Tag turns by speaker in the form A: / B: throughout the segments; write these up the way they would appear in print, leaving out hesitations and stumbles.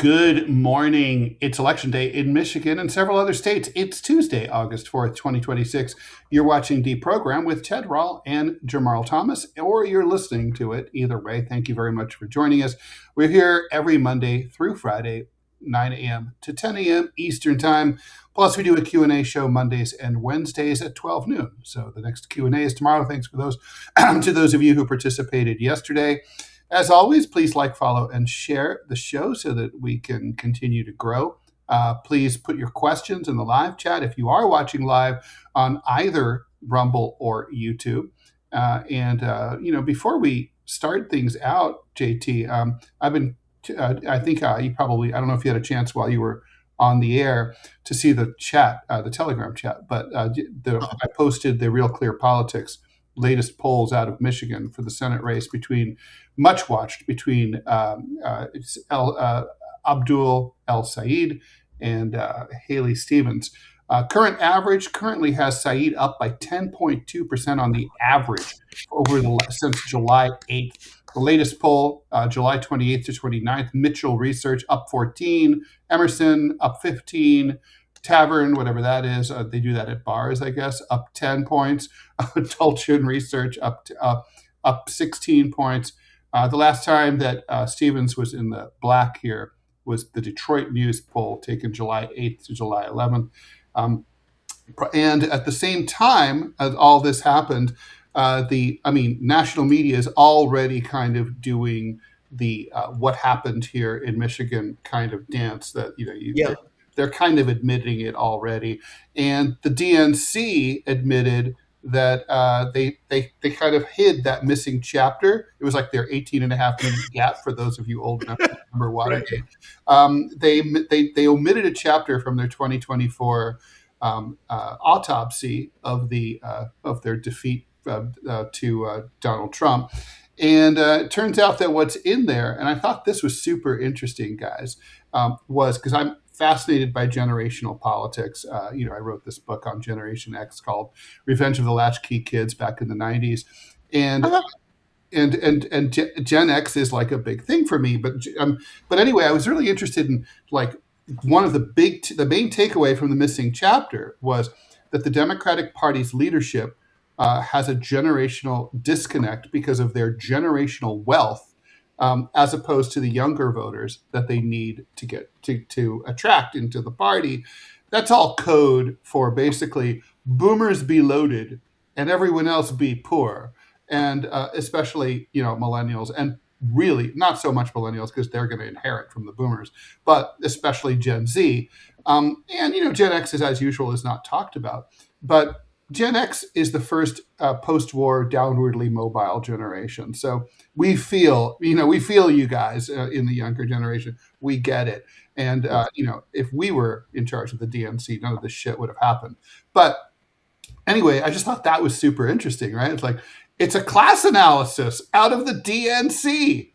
A: Good morning. It's election day in Michigan and several other states. It's Tuesday, August 4th, 2026. You're watching DeProgram with Ted Rall and Jamarl Thomas, or you're listening to it. Either way, thank you very much for joining us. We're here every Monday through Friday, 9 a.m. to 10 a.m. Eastern Time. Plus, we do a Q&A show Mondays and Wednesdays at 12 noon. So the next Q&A is tomorrow. Thanks for those to those of you who participated yesterday. As always, please like, follow, and share the show so that we can continue to grow. Please put your questions in the live chat if you are watching live on either Rumble or YouTube. Before we start things out, JT, I think you probably, I don't know if you had a chance while you were on the air to see the chat, the Telegram chat, but I posted the Real Clear Politics latest polls out of Michigan for the Senate race much watched between Abdul El Sayed and Haley Stevens. Current average currently has Sayed up by 10.2% on the average since July 8th. The latest poll, July 28th to 29th, Mitchell Research up 14, Emerson up 15, Tavern, whatever that is, they do that at bars, I guess, up 10 points. Tulchin Research up 16 points. The last time that Stevens was in the black here was the Detroit News poll taken July 8th to July 11th. And at the same time as all this happened, national media is already kind of doing the what happened here in Michigan kind of dance that, they're kind of admitting it already. And the DNC admitted that they kind of hid that missing chapter. It was like their 18.5-minute gap for those of you old enough to remember Watergate. They omitted a chapter from their 2024 autopsy of their defeat to Donald Trump. And it turns out that what's in there, and I thought this was super interesting, guys, was because I'm fascinated by generational politics. I wrote this book on Generation X called Revenge of the Latchkey Kids back in the 90s. And Gen X is like a big thing for me. But anyway, I was really interested in like one of the main takeaway from the missing chapter was that the Democratic Party's leadership has a generational disconnect because of their generational wealth, as opposed to the younger voters that they need to get to attract into the party. That's all code for basically boomers be loaded and everyone else be poor, and especially millennials, and really not so much millennials because they're going to inherit from the boomers, but especially Gen Z. Gen X, as usual, is not talked about, but Gen X is the first post-war downwardly mobile generation. So we feel you guys in the younger generation. We get it. And, if we were in charge of the DNC, none of this shit would have happened. But anyway, I just thought that was super interesting, right? It's like, it's a class analysis out of the DNC.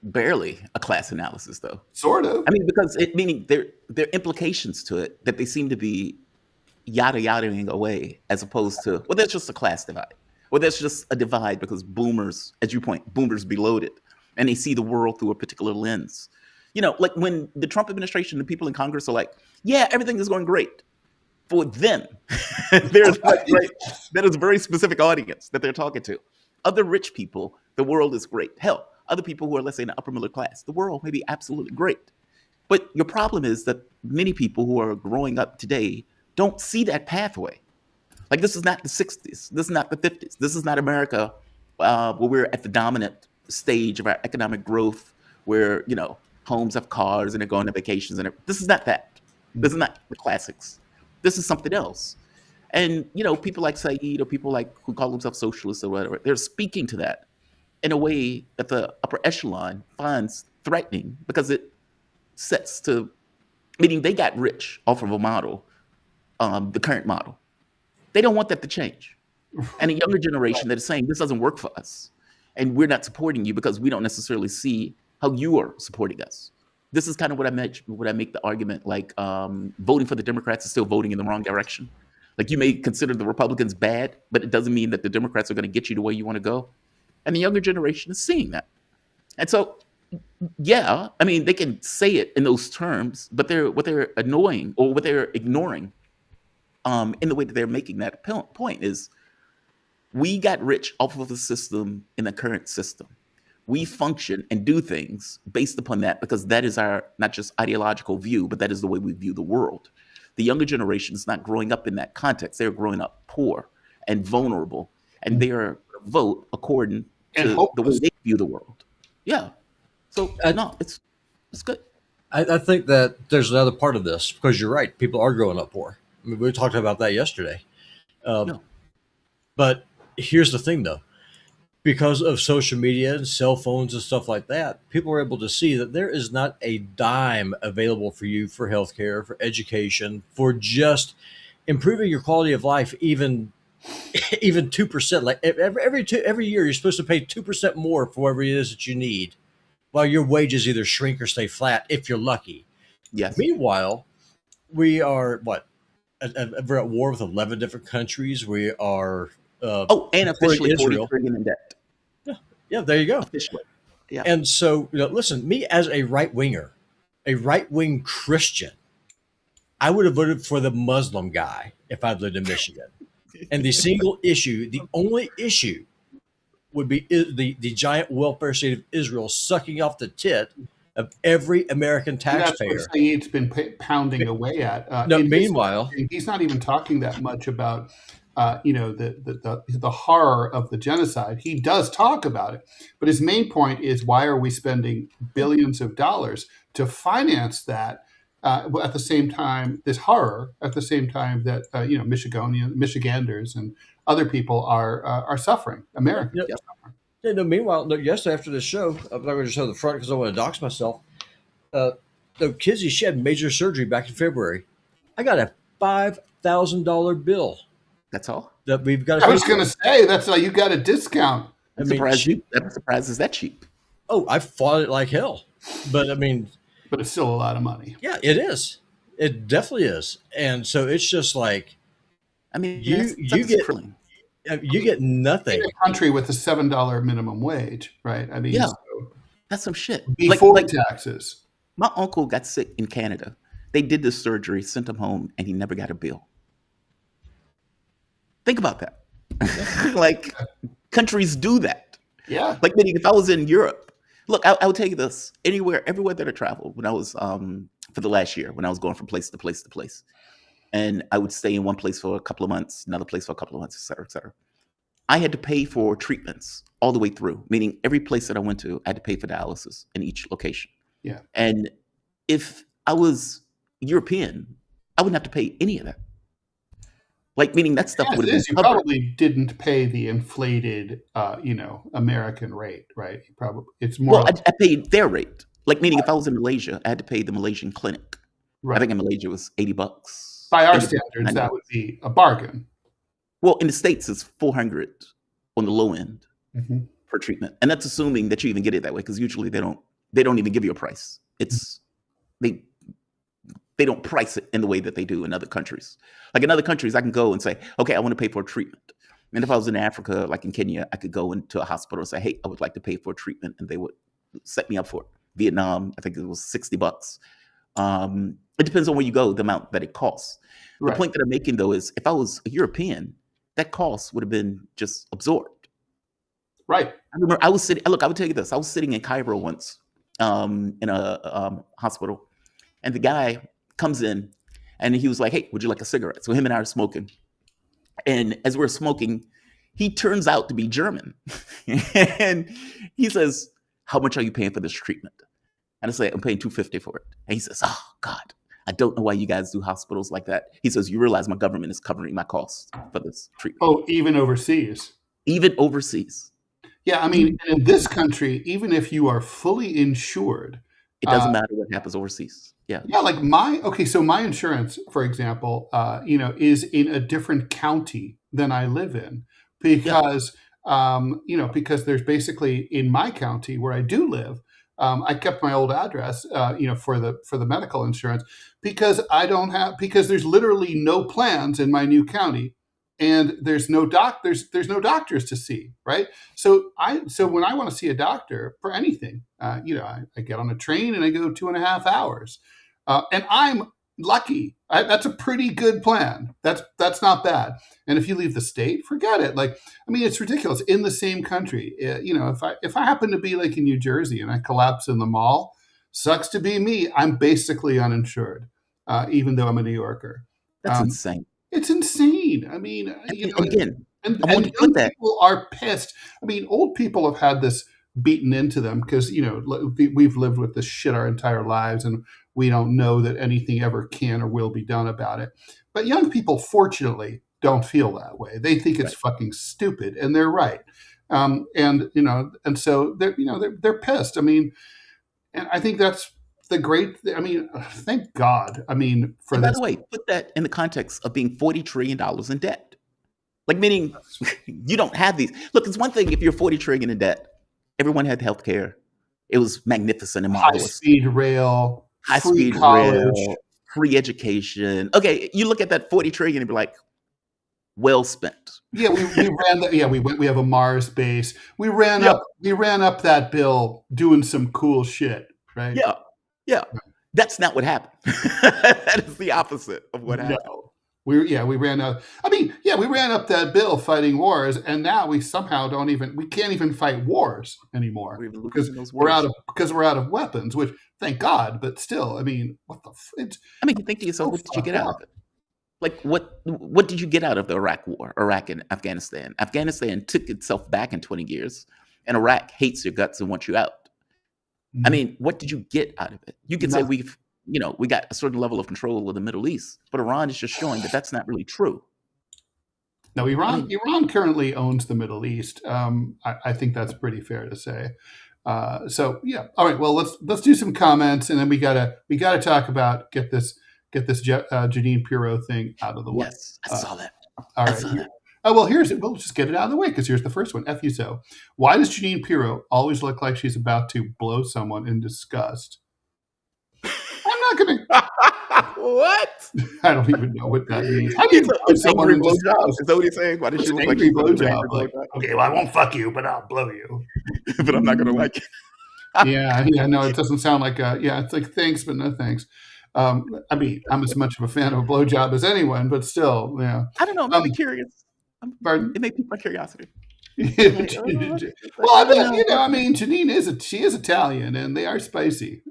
B: Barely a class analysis, though.
A: Sort of.
B: Because meaning there are implications to it that they seem to be yada-yadaing away, as opposed to, well, that's just a class divide. Well, that's just a divide because boomers, as you point, boomers be loaded, and they see the world through a particular lens. Like when the Trump administration, the people in Congress are like, yeah, everything is going great. For them, there's that is a very specific audience that they're talking to. Other rich people, the world is great. Hell, other people who are, let's say, in the upper middle class, the world may be absolutely great. But your problem is that many people who are growing up today don't see that pathway. Like, this is not the 60s. This is not the 50s. This is not America where we're at the dominant stage of our economic growth, where, homes have cars and they're going on vacations. And this is not that. This is not the classics. This is something else. And, people like Saeed or people like who call themselves socialists or whatever, they're speaking to that in a way that the upper echelon finds threatening because it sets to, meaning they got rich off of a model, the current model. They don't want that to change. And a younger generation that is saying, this doesn't work for us. And we're not supporting you because we don't necessarily see how you are supporting us. This is kind of what I make the argument, like voting for the Democrats is still voting in the wrong direction. Like, you may consider the Republicans bad, but it doesn't mean that the Democrats are going to get you to where you want to go. And the younger generation is seeing that. And so Yeah, I mean, they can say it in those terms, but what they're annoying or what they're ignoring, in the way that they're making that point is we got rich off of the system in the current system. We function and do things based upon that because that is our not just ideological view, but that is the way we view the world. The younger generation is not growing up in that context. They're growing up poor and vulnerable, and they are vote according
A: And
B: to the way
A: hopeless.
B: they view the world. Yeah. So
C: I,
B: no, it's good.
C: I think that there's another part of this because you're right. People are growing up poor. I mean, we talked about that yesterday.
B: No.
C: But here's the thing, though. Because of social media and cell phones and stuff like that, people are able to see that there is not a dime available for you for healthcare, for education, for just improving your quality of life, even 2%. Like every year, you're supposed to pay 2% more for whatever it is that you need, while your wages either shrink or stay flat if you're lucky.
B: Yes.
C: Meanwhile, we are what? We're at war with 11 different countries. We are
B: Oh, and
C: supporting
B: officially 40
C: Israel.
B: trillion in debt.
C: Yeah, there you go.
B: Officially. Yeah.
C: And so, listen, me as a right winger, a right wing Christian, I would have voted for the Muslim guy if I'd lived in Michigan. And the only issue would be the giant welfare state of Israel sucking off the tit of every American
A: That's
C: taxpayer.
A: what Saeed's been pounding away at.
C: No,
A: In his
C: meanwhile,
A: country, he's not even talking that much about, the horror of the genocide. He does talk about it, but his main point is why are we spending billions of dollars to finance that? At the same time, this horror. At the same time that Michiganders and other people are suffering. Americans.
C: yeah, yeah, no, meanwhile, no, yesterday after the show, I'm not going to show the front because I want to dox myself. Kizzy, she had major surgery back in February. I got a $5,000 bill
B: That's all.
C: that we've got to
A: I
C: pay
A: was
C: for.
A: going to say that's you got a discount.
B: I'm
C: I mean,
B: surprised I'm surprised it's that cheap.
C: Oh, I fought it like hell. But I mean,
A: But it's still a lot of money.
C: yeah, it is. It definitely is. And so it's just like
B: I mean,
C: You-
B: that's
C: you get-
B: crippling.
C: you get nothing.
A: In a country with a $7 minimum wage, right? I mean,
B: Yeah.
A: so
B: That's some shit.
A: before taxes.
B: My uncle got sick in Canada. They did this surgery, sent him home, and he never got a bill. Think about that. Like countries do that.
A: Yeah.
B: Like meaning if I was in Europe, look, I would tell you this. Everywhere that I traveled when I was for the last year, when I was going from place to place to place. And I would stay in one place for a couple of months, another place for a couple of months, et cetera, et cetera. I had to pay for treatments all the way through, meaning every place that I went to, I had to pay for dialysis in each location.
A: Yeah.
B: And if I was European, I wouldn't have to pay any of that. Like, meaning that stuff
A: As
B: would
A: it
B: have
A: is,
B: been
A: you
B: covered.
A: probably didn't pay the inflated, American rate, right? You probably it's more
B: Well, I paid their rate. Like, meaning if I was in Malaysia, I had to pay the Malaysian clinic.
A: right.
B: I think in Malaysia it was $80.
A: By our
B: In-
A: standards,
B: I
A: that
B: know.
A: would be a bargain.
B: Well, in the States, it's 400 on the low end
A: Mhm.
B: per treatment, and that's assuming that you even get it that way because usually they don't even give you a price. It's they don't price it in the way that they do in other countries. Like in other countries, I can go and say, okay, I want to pay for a treatment. And if I was in Africa, like in Kenya, I could go into a hospital and say, hey, I would like to pay for a treatment, and they would set me up for it. Vietnam, I think it was $60. It depends on where you go, the amount that it costs. The
A: Right.
B: point that I'm making though is if I was a European, that cost would have been just absorbed.
A: Right.
B: I remember I was sitting. Look, I would tell you this. I was sitting in Cairo once, in a hospital, and the guy comes in, and he was like, "Hey, would you like a cigarette?" So him and I are smoking, and as we're smoking, he turns out to be German, and he says, "How much are you paying for this treatment?" And I say, "I'm paying $250 for it." And he says, "Oh God, I don't know why you guys do hospitals like that." He says, "You realize my government is covering my costs for this treatment,
A: Oh, even overseas.
B: even overseas."
A: Yeah, I mean, in this country, even if you are fully insured,
B: It doesn't matter what happens overseas. Yeah.
A: yeah, like so my insurance, for example, is in a different county than I live in because, because there's basically in my county where I do live, I kept my old address, for the medical insurance because because there's literally no plans in my new county and there's no there's no doctors to see, right? So when I want to see a doctor for anything, I get on a train and I go 2.5 hours, and I'm lucky. That's a pretty good plan. That's not bad. And if you leave the state, forget it. Like, I mean, it's ridiculous. In the same country, if I happen to be like in New Jersey and I collapse in the mall, sucks to be me. I'm basically uninsured, even though I'm a New Yorker.
B: That's insane.
A: It's insane. I mean,
B: And again,
A: and
B: I want to
A: young
B: put that.
A: people are pissed. I mean, old people have had this beaten into them because we've lived with this shit our entire lives, and we don't know that anything ever can or will be done about it. But young people, fortunately, don't feel that way. They think it's fucking stupid, and they're right. And so they're pissed. I mean, and I think that's the great. I mean, thank God. I mean, for
B: And by
A: this.
B: the way, put that in the context of being $40 trillion in debt. Like, meaning you don't have these. Look, it's one thing if you're $40 trillion in debt. Everyone had health care. It was magnificent and marvelous.
A: High-speed rail,
B: High-speed rail, free education. Okay, you look at that $40 trillion and be like, well spent.
A: Yeah, we ran that. Yeah, we have a Mars base. We ran up that bill doing some cool shit, right?
B: Yeah. That's not what happened. That is the opposite of what happened.
A: No. We ran up. I mean, we ran up that bill fighting wars, and now we somehow we can't even fight wars anymore because we're out of weapons. Which, thank God, but still, I mean, what the?
B: I mean, you think to yourself, what did you get out of it? Like, what did you get out of the Iraq War, Iraq and Afghanistan? Afghanistan took itself back in 20 years, and Iraq hates your guts and wants you out. I mean, what did you get out of it? You could say we got a certain level of control of the Middle East, but Iran is just showing that that's not really true.
A: No, Iran currently owns the Middle East. I think that's pretty fair to say. So yeah, all right. Well, let's do some comments, and then we gotta talk about get this Jeanine Pirro thing out of the way.
B: Yes, I saw that.
A: All right. Oh, well, we'll just get it out of the way because here's the first one. F you so. Why does Jeanine Pirro always look like she's about to blow someone in disgust? I'm not going to.
B: What?
A: I don't even know what that means. How do you blow someone in disgust?
B: Is that what he's saying? Why does she look like
A: angry
B: she's
A: blowjob? Like, okay, well, I won't fuck you, but I'll blow you.
B: But I'm not going to like it.
A: Yeah, no, it doesn't sound like it's like thanks, but no thanks. I mean, I'm as much of a fan of a blowjob as anyone, but still, yeah.
B: I don't know. I'm really curious.
A: Pardon?
B: It may pique my curiosity.
A: Well, I bet, I mean, Jeanine is Italian, and they are spicy.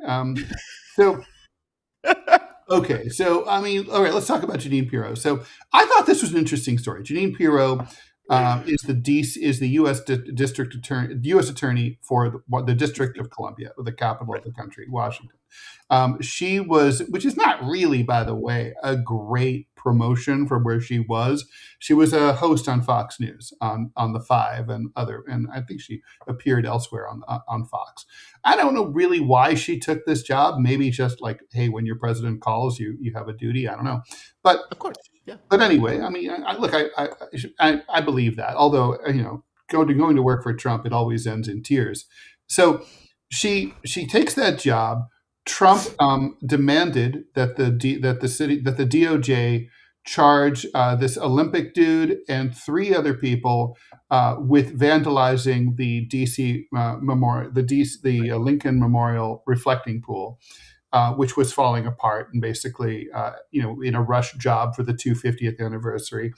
A: Okay, so I mean, all right, let's talk about Jeanine Pirro. So I thought this was an interesting story. Jeanine Pirro is the U.S. district attorney, U.S. attorney for the District of Columbia, the capital of the country, Washington. She was, which is not really, by the way, a great promotion from where she was. She was a host on Fox News on the Five and I think she appeared elsewhere on Fox. I don't know really why she took this job. Maybe just like, hey, when your president calls, you have a duty. I don't know, but
B: of course, yeah.
A: But anyway, I mean, I believe that. Although going to work for Trump, it always ends in tears. So she takes that job. Trump demanded that the DOJ charge this Olympic dude and 3 other people with vandalizing the DC memorial, the Lincoln Memorial reflecting pool, which was falling apart, and basically, in a rush job for the 250th anniversary,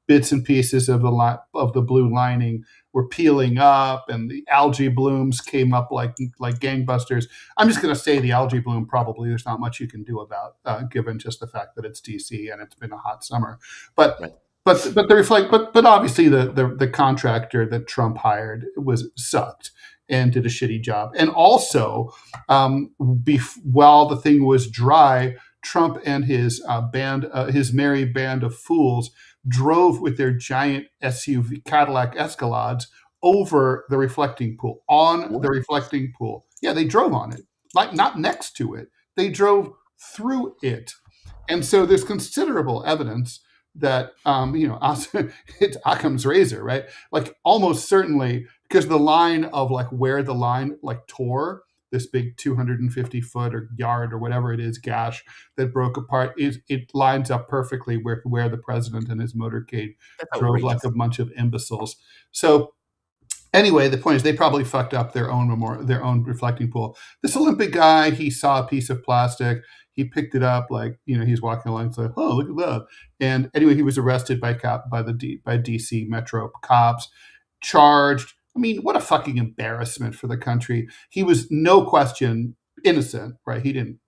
A: bits and pieces of the blue lining were peeling up, and the algae blooms came up like gangbusters. I'm just going to say the algae bloom probably there's not much you can do about, given just the fact that it's DC and it's been a hot summer. But
B: right.
A: but obviously the contractor that Trump hired sucked and did a shitty job. And also, while the thing was dry, Trump and his his merry band of fools drove with their giant SUV Cadillac Escalades over the reflecting pool, the reflecting pool. Yeah, they drove on it, like not next to it. They drove through it. And so there's considerable evidence that, it's Occam's razor, right? Like almost certainly, because the line of like where the line like tore, this big 250 foot or yard or whatever it is gash that broke apart. It lines up perfectly where the president and his motorcade drove like a bunch of imbeciles. So anyway, the point is they probably fucked up their own reflecting pool. This Olympic guy, he saw a piece of plastic. He picked it up, like, he's walking along and said, "Oh, look at that." And anyway, he was arrested by DC Metro cops, charged. I mean, what a fucking embarrassment for the country. He was no question innocent, right? He didn't.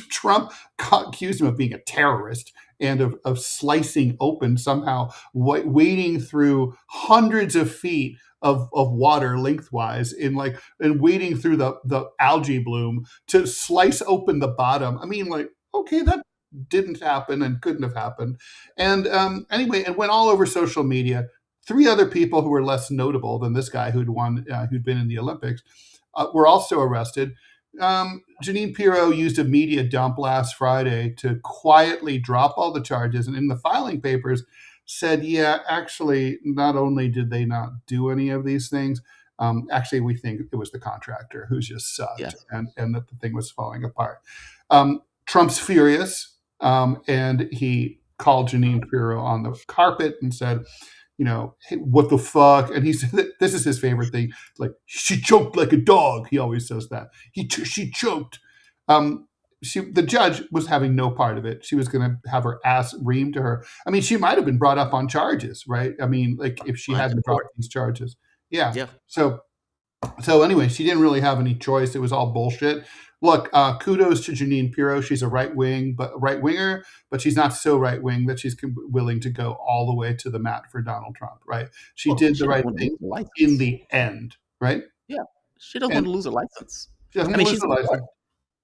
A: Trump accused him of being a terrorist and of slicing open somehow, wading through hundreds of feet of water lengthwise and wading through the algae bloom to slice open the bottom. I mean, like, okay, that didn't happen and couldn't have happened. And anyway, it went all over social media. 3 other people who were less notable than this guy who'd been in the Olympics, were also arrested. Jeanine Pirro used a media dump last Friday to quietly drop all the charges, and in the filing papers said, yeah, actually, not only did they not do any of these things, actually, we think it was the contractor who just sucked, and that the thing was falling apart. Trump's furious, and he called Jeanine Pirro on the carpet and said, "Hey, what the fuck?" And he said, this is his favorite thing, like, "She choked like a dog." He always says that. She choked. The judge was having no part of it. She was going to have her ass reamed to her. I mean, she might have been brought up on charges, right? I mean, like, if she hadn't brought these charges. Yeah. So anyway, she didn't really have any choice. It was all bullshit. Look, kudos to Jeanine Pirro. She's a right winger, but she's not so right wing that she's willing to go all the way to the mat for Donald Trump, right? She did the right thing in the end, right?
B: Yeah, she doesn't want to lose her license.
A: She doesn't want to lose her license.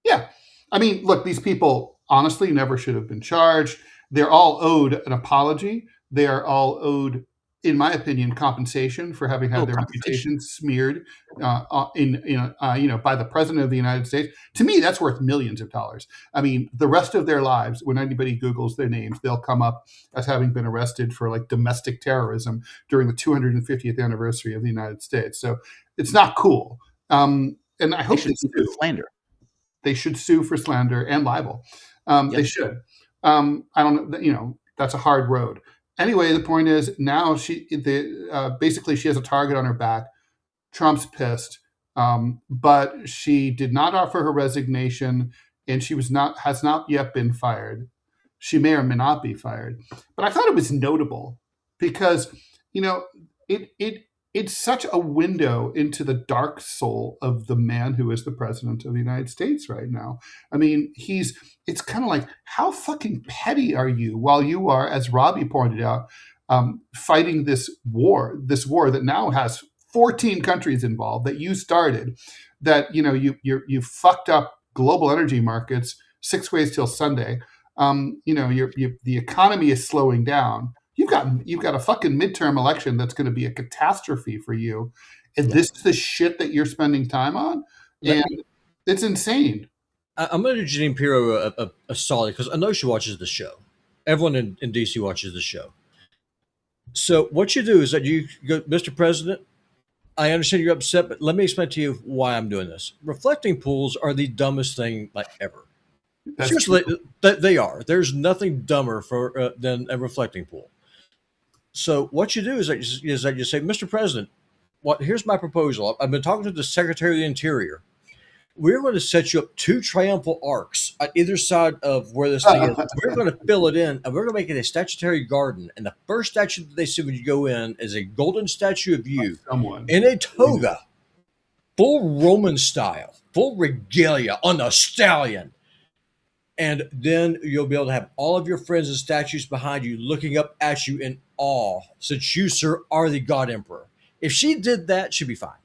A: Yeah, I mean, look, these people honestly never should have been charged. They're all owed an apology. They are all owed, in my opinion, compensation for having had their reputation smeared by the president of the United States. To me, that's worth millions of dollars. I mean, the rest of their lives, when anybody Googles their names, they'll come up as having been arrested for like domestic terrorism during the 250th anniversary of the United States. So it's not cool. And I hope they sue for
B: slander.
A: They should sue for slander and libel. They should. I don't know. That's a hard road. Anyway, the point is now basically she has a target on her back. Trump's pissed, but she did not offer her resignation, and she has not yet been fired. She may or may not be fired, but I thought it was notable because it's such a window into the dark soul of the man who is the president of the United States right now. I mean, it's kind of like, how fucking petty are you while you are, as Robbie pointed out, fighting this war that now has 14 countries involved that you started, that, you fucked up global energy markets 6 ways till Sunday. The economy is slowing down. You've got a fucking midterm election that's going to be a catastrophe for you, and this is the shit that you're spending time on, and it's insane.
C: I'm going to do Jeanine Pirro a solid because I know she watches the show. Everyone in DC watches the show. So what you do is that you go, "Mr. President, I understand you're upset, but let me explain to you why I'm doing this. Reflecting pools are the dumbest thing ever. Seriously, they are. There's nothing dumber than a reflecting pool. So what you do is that you say, "Mr. President, here's my proposal. I've been talking to the Secretary of the Interior. We're going to set you up 2 triumphal arcs on either side of where this thing is. We're going to fill it in, and we're going to make it a statutory garden. And the first statue that they see when you go in is a golden statue of you in a toga, full Roman style, full regalia on a stallion. And then you'll be able to have all of your friends and statues behind you looking up at you in awe, since you, sir, are the God Emperor." If she did that, she'd be fine.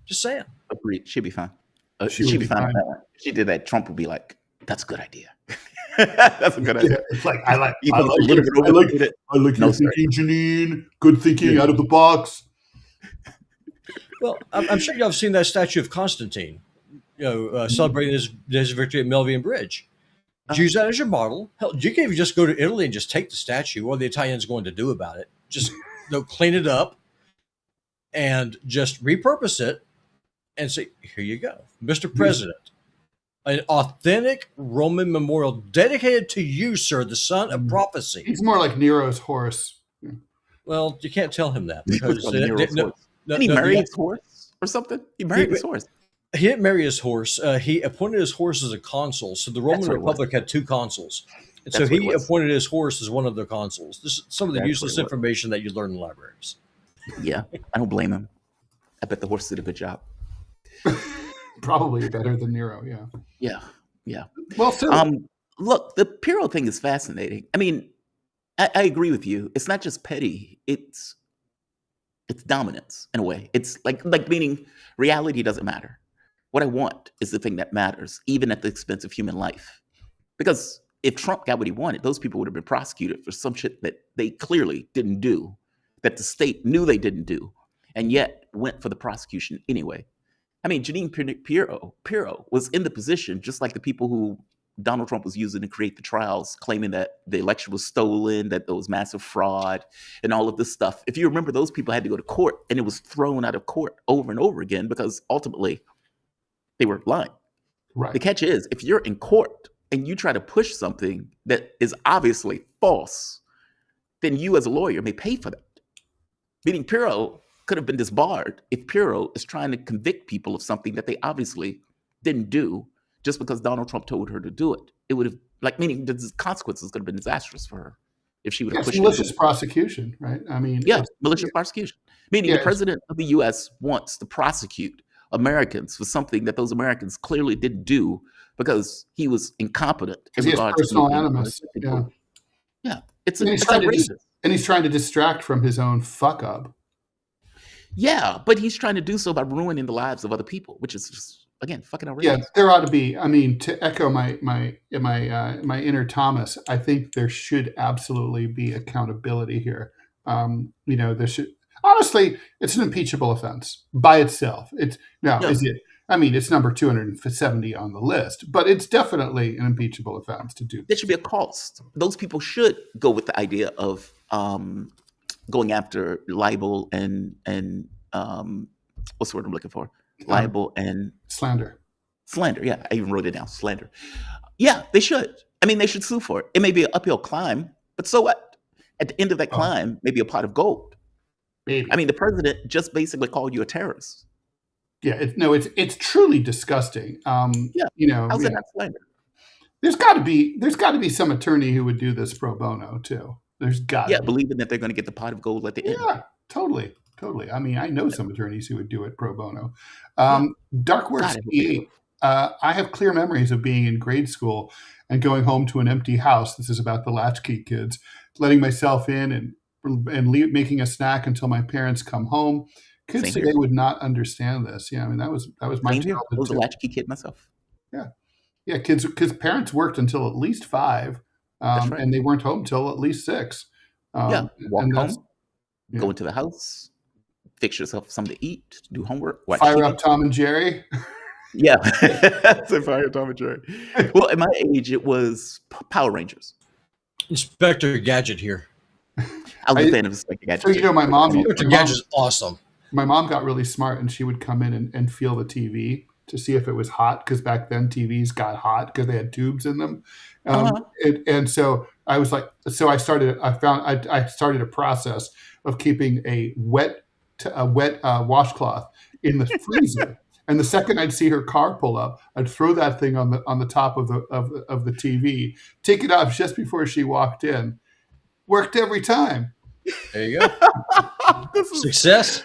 C: Just saying.
B: Agreed. She'd be fine. She'd be fine. If she did that, Trump would be like, "That's a good idea." That's a good idea.
A: It's like, I like your thinking, Jeanine. Good thinking, out of the box.
C: Well, I'm sure y'all have seen that statue of Constantine, celebrating his victory at Milvian Bridge. Use that as your model. Hell, you can even just go to Italy and just take the statue. What are the Italians going to do about it? Just clean it up and just repurpose it and say, here you go, Mr. President, an authentic Roman memorial dedicated to you, sir, the son of prophecy.
A: He's more like Nero's horse.
C: Well, you can't tell him that because
B: didn't he marry his horse or something? He married his horse.
C: He didn't marry his horse. He appointed his horse as a consul. So the Roman Republic had 2 consuls. And so he appointed his horse as one of their consuls. This is some of the useless information that you learn in libraries.
B: Yeah, I don't blame him. I bet the horse did a good job.
A: Probably better than Nero,
B: Yeah.
A: Well, so
B: look, the Pirro thing is fascinating. I mean, I agree with you. It's not just petty. It's dominance in a way. It's like meaning reality doesn't matter. What I want is the thing that matters, even at the expense of human life. Because if Trump got what he wanted, those people would have been prosecuted for some shit that they clearly didn't do, that the state knew they didn't do, and yet went for the prosecution anyway. I mean, Jeanine Pirro was in the position, just like the people who Donald Trump was using to create the trials, claiming that the election was stolen, that there was massive fraud, and all of this stuff. If you remember, those people had to go to court, and it was thrown out of court over and over again because ultimately they were lying.
A: Right.
B: The catch is, if you're in court and you try to push something that is obviously false, then you as a lawyer may pay for that. Meaning Pirro could have been disbarred if Pirro is trying to convict people of something that they obviously didn't do just because Donald Trump told her to do it. It would have, meaning the consequences could have been disastrous for her if she would have pushed it.
A: Malicious prosecution, right? I mean,
B: malicious prosecution. Meaning the president of the U.S. wants to prosecute Americans for something that those Americans clearly didn't do because he was incompetent.
A: Because he has personal animus.
B: Yeah. It's
A: outrageous. And he's trying to distract from his own fuck up.
B: Yeah, but he's trying to do so by ruining the lives of other people, which is just, again, fucking outrageous.
A: Yeah, there ought to be. I mean, to echo my inner Thomas, I think there should absolutely be accountability here. There should. Honestly, it's an impeachable offense by itself. Is it? I mean, it's number 270 on the list, but it's definitely an impeachable offense to do.
B: There should be a cost. Those people should go with the idea of going after libel and what's the word I'm looking for? Libel and
A: slander.
B: Slander. Yeah, I even wrote it down. Slander. Yeah, they should. I mean, they should sue for it. It may be an uphill climb, but so what? At the end of that climb, maybe a pot of gold.
A: Maybe.
B: I mean, the president just basically called you a terrorist.
A: Yeah, it's truly disgusting.
B: How's that not slander?
A: There's got to be some attorney who would do this pro bono too. There's got to be.
B: Believing that they're going to get the pot of gold at the end.
A: Yeah, totally. I mean, I know some attorneys who would do it pro bono. Darkworks E8. I have clear memories of being in grade school and going home to an empty house. This is about the latchkey kids, letting myself in and making a snack until my parents come home. Kids today would not understand this. Yeah, I mean that was my childhood.
B: I was a latchkey kid myself.
A: Yeah, kids because parents worked until at least 5, and they weren't home till at least 6.
B: Walk home, go into the house, fix yourself something to eat, do homework, watch
A: fire
B: TV.
A: Up Tom and Jerry.
B: Yeah, so fire up Tom and Jerry. Well, at my age, it was Power Rangers.
C: Inspector Gadget here.
B: I was a fan of Inspector Gadget.
A: So my mom.
C: Inspector Gadget's awesome.
A: My mom got really smart, and she would come in and feel the TV to see if it was hot, because back then TVs got hot because they had tubes in them. And so I was like, I started a process of keeping a wet washcloth in the freezer. And the second I'd see her car pull up, I'd throw that thing on the top of the TV, take it off just before she walked in. Worked every time.
C: There you go. Success.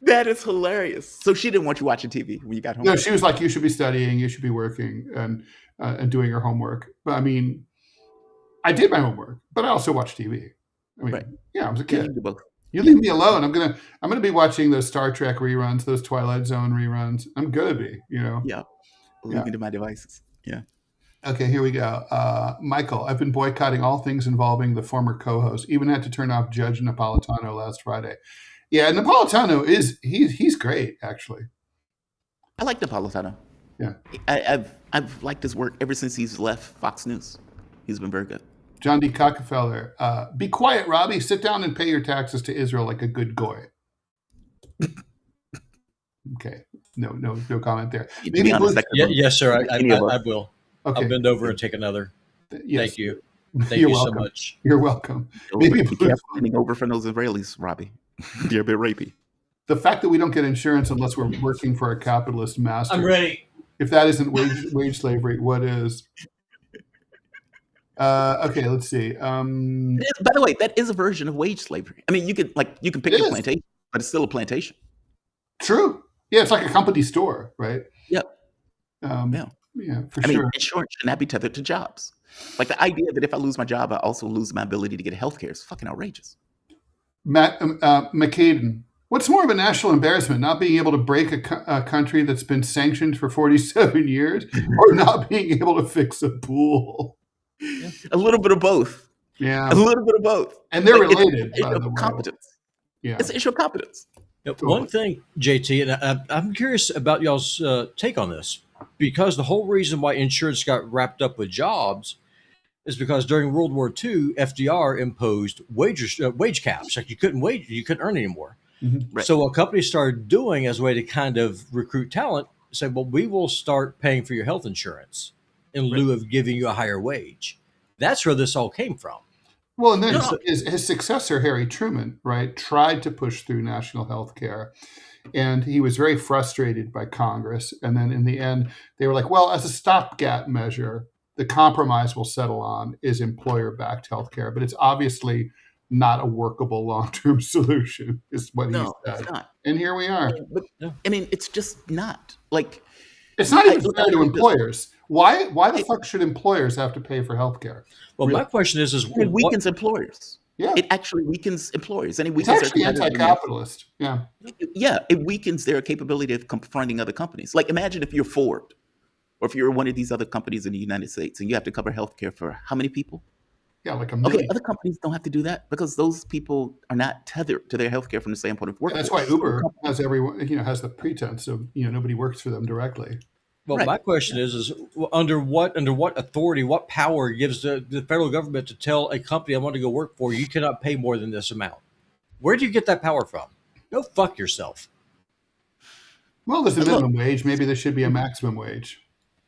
B: That is hilarious. So she didn't want you watching TV when you got home?
A: No, she was like, you should be studying, you should be working and doing your homework. But I mean, I did my homework, but I also watched TV. I mean, I was a kid. You leave me alone. I'm gonna be watching those Star Trek reruns, those Twilight Zone reruns. I'm gonna be,
B: Yeah. Leave me to my devices. Yeah.
A: Okay, here we go. Michael, I've been boycotting all things involving the former co-host. Even had to turn off Judge Napolitano last Friday. Yeah, Napolitano he's great, actually.
B: I like Napolitano.
A: Yeah,
B: I've liked his work ever since he's left Fox News. He's been very good.
A: John D. Cockefeller, be quiet, Robbie. Sit down and pay your taxes to Israel like a good goy. Okay. No comment there.
B: To
A: Maybe
B: be honest,
A: Blue.
B: that could
C: Yeah,
B: have
C: yes, sir.
B: been any of us.
C: I will.
A: Okay.
C: I'll bend over and take another.
A: Yes.
C: Thank you. Thank
A: You're
C: you so
A: welcome.
C: much.
A: You're welcome.
B: Be
A: Maybe Blue.
B: careful bending over from those Israelis, Robbie. They're a bit rapey.
A: The fact that we don't get insurance unless we're working for a capitalist master.
C: I'm ready.
A: If that isn't wage slavery, what is? Okay, let's see.
B: By the way, that is a version of wage slavery. I mean, you can pick your plantation, but it's still a plantation.
A: True. Yeah, it's like a company store, right?
B: Yep.
A: Yeah, for
B: I
A: sure.
B: mean, insurance should not be tethered to jobs. Like the idea that if I lose my job, I also lose my ability to get health care is fucking outrageous.
A: Matt McCaden, what's more of a national embarrassment, not being able to break a country that's been sanctioned for 47 years or not being able to fix a pool?
B: A little bit of both.
A: Yeah.
B: A little bit of both.
A: And they're
B: Like,
A: related,
B: it's
A: by the way.
B: competence.
A: Yeah.
B: It's an issue of competence.
C: One thing, JT, and I'm curious about y'all's take on this, because the whole reason why insurance got wrapped up with jobs is because during World War II, FDR imposed wage caps. Like you couldn't earn anymore.
A: Mhm.
B: Right.
C: So what companies started doing as a way to kind of recruit talent, say, well, we will start paying for your health insurance in lieu of giving you a higher wage. That's where this all came from.
A: Well, and then his successor, Harry Truman, right, tried to push through national health care. And he was very frustrated by Congress. And then in the end, they were like, well, as a stopgap measure, the compromise we'll settle on is employer-backed health care. But it's obviously not a workable long-term solution, is what he said.
B: It's not.
A: And here we are.
B: I mean, it's just not. Like,
A: it's not even fair to employers. Why the fuck should employers have to pay for health care?
C: Well, my question is
B: it weakens employers.
A: Yeah.
B: It actually weakens employers. And it
A: It's
B: weakens
A: actually
B: their
A: anti-capitalist. Yeah.
B: Yeah, it weakens their capability of confronting other companies. Like, imagine if you're Ford, or if you're one of these other companies in the United States, and you have to cover healthcare for how many people?
A: Yeah, like a million.
B: Okay, other companies don't have to do that because those people are not tethered to their healthcare from the standpoint of work.
A: That's why Uber has everyone, has the pretense of, nobody works for them directly.
C: Well,
B: Right.
C: my question is under what authority, what power gives the federal government to tell a company I want to go work for, you cannot pay more than this amount? Where do you get that power from? Go fuck yourself.
A: Well, there's a minimum wage. Maybe there should be a maximum wage.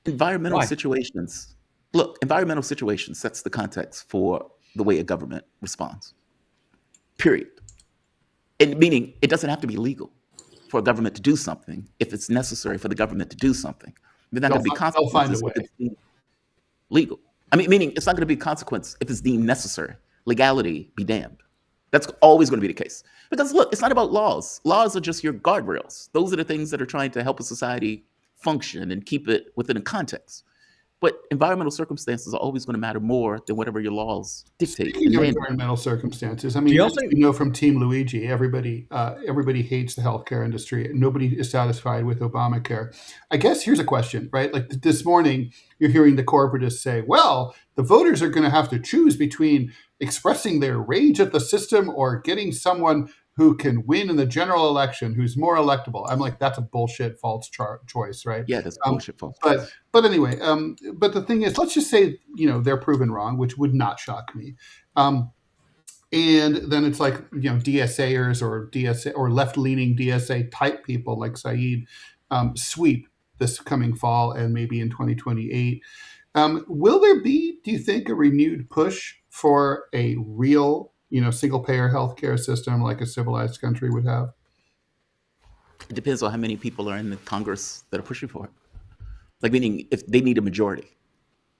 B: Environmental situations. Look, environmental situations sets the context for the way a government responds. Period. And meaning it doesn't have to be legal for a government to do something if it's necessary for the government to do something. There's not going to be consequences if it's deemed legal. I mean, meaning it's not going to be a consequence if it's deemed necessary. Legality be damned. That's always going to be the case. Because look, it's not about laws. Laws are just your guardrails. Those are the things that are trying to help a society function and keep it within a context. But environmental circumstances are always going to matter more than whatever your laws dictate.
A: Speaking of environmental circumstances, I mean, from Team Luigi, everybody hates the healthcare industry. Nobody is satisfied with Obamacare. I guess here's a question, right? Like this morning, you're hearing the corporatists say, well, the voters are going to have to choose between expressing their rage at the system or getting someone who can win in the general election, who's more electable. I'm like, that's a bullshit false choice, right?
B: Yeah, that's bullshit false.
A: But anyway, but the thing is, let's just say, they're proven wrong, which would not shock me. And then it's like, DSAers or left-leaning DSA type people like Saeed sweep this coming fall and maybe in 2028. Will there be, do you think, a renewed push for a real single-payer healthcare system like a civilized country would have?
B: It depends on how many people are in the Congress that are pushing for it. Like, meaning if they need a majority,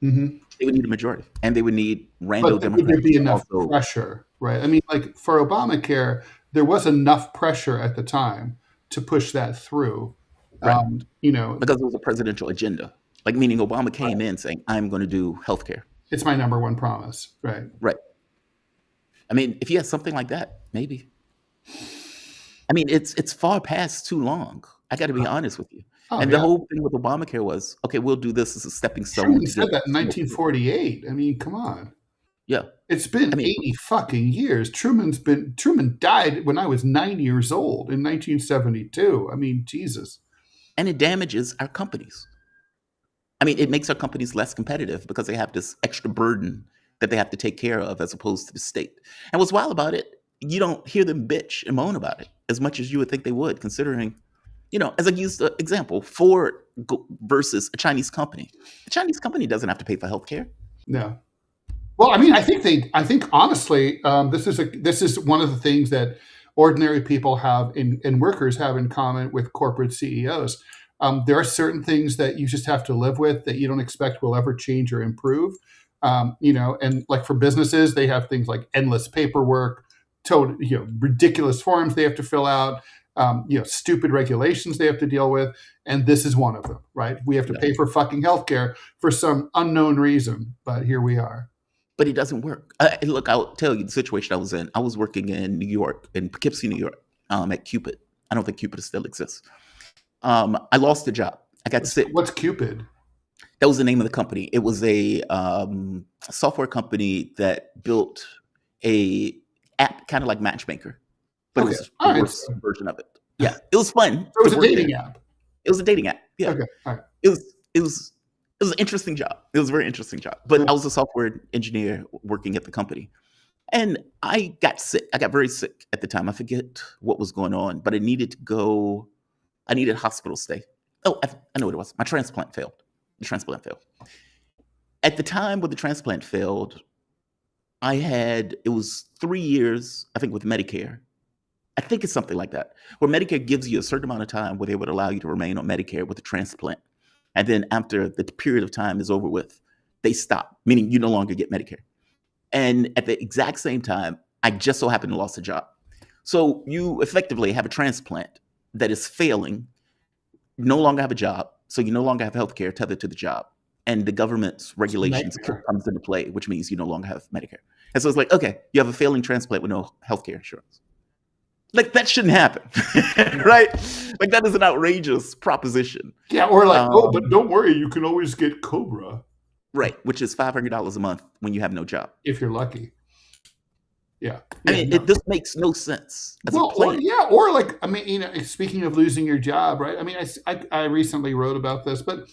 B: they would need a majority, and they would need rando Democrats.
A: Would there be enough pressure, right? I mean, like for Obamacare, there was enough pressure at the time to push that through,
B: right. Because it was a presidential agenda. Like, meaning Obama came in saying, I'm going to do healthcare.
A: It's my number one promise, right?
B: Right. I mean, if you had something like that, maybe. I mean, it's far past too long. I got to be honest with you. The whole thing with Obamacare was, okay, we'll do this as a stepping stone.
A: Truman said that in 1948. I mean, come on.
B: Yeah.
A: It's been 80 fucking years. Truman died when I was 9 years old in 1972. I mean, Jesus.
B: And it damages our companies. I mean, it makes our companies less competitive because they have this extra burden that they have to take care of as opposed to the state. And what's wild about it, you don't hear them bitch and moan about it as much as you would think they would, considering as I used the example, Ford versus a Chinese company. The Chinese company doesn't have to pay for healthcare.
A: No. Well, I mean, I think honestly, this is one of the things that ordinary people have and workers have in common with corporate CEOs. There are certain things that you just have to live with that you don't expect will ever change or improve. And like for businesses, they have things like endless paperwork, ridiculous forms they have to fill out, stupid regulations they have to deal with. And this is one of them, right? We have to pay for fucking healthcare for some unknown reason, but here we are.
B: But it doesn't work. Look, I'll tell you the situation I was in. I was working in New York, in Poughkeepsie, New York, at Cupid. I don't think Cupid still exists. I lost the job. I got sick.
A: What's Cupid?
B: That was the name of the company. It was a software company that built a app kind of like Matchmaker, but it was the worst version of it. Yeah, it was fun.
A: So it was a dating app.
B: It was a dating app. Yeah.
A: Okay. All right.
B: It was an interesting job. It was a very interesting job. But I was a software engineer working at the company. And I got sick. I got very sick at the time. I forget what was going on, but I needed to go. I needed hospital stay. Oh, I know what it was. My transplant failed. The transplant failed. At the time when the transplant failed, it was 3 years, I think, with Medicare. I think it's something like that, where Medicare gives you a certain amount of time where they would allow you to remain on Medicare with a transplant. And then after the period of time is over with, they stop, meaning you no longer get Medicare. And at the exact same time, I just so happened to lost a job. So you effectively have a transplant that is failing, no longer have a job, so you no longer have healthcare tethered to the job. And the government's regulations comes into play, which means you no longer have Medicare. And so it's like, okay, you have a failing transplant with no healthcare insurance. Like, that shouldn't happen, right? Like, that is an outrageous proposition.
A: Yeah, or like, but don't worry, you can always get Cobra.
B: Right, which is $500 a month when you have no job.
A: If you're lucky. Yeah.
B: I mean, this makes no sense as a plan.
A: Or like, I mean, speaking of losing your job, right? I mean, I recently wrote about this, but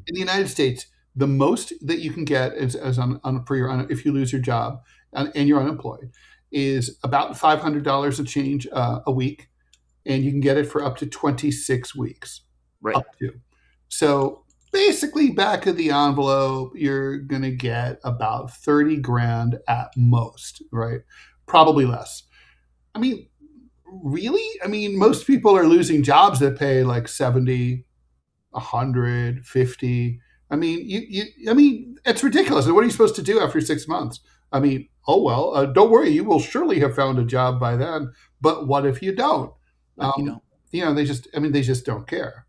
A: in the United States, the most that you can get if you lose your job and you're unemployed is about $500 a change a week, and you can get it for up to 26 weeks.
B: Right.
A: Up to. So basically, back of the envelope, you're going to get about 30 grand at most, right? Probably less. I mean, really? I mean, most people are losing jobs that pay like 70, 100, 50. I mean, I mean, it's ridiculous. What are you supposed to do after 6 months? I mean, oh, well, don't worry. You will surely have found a job by then. But what if you don't? They just don't care.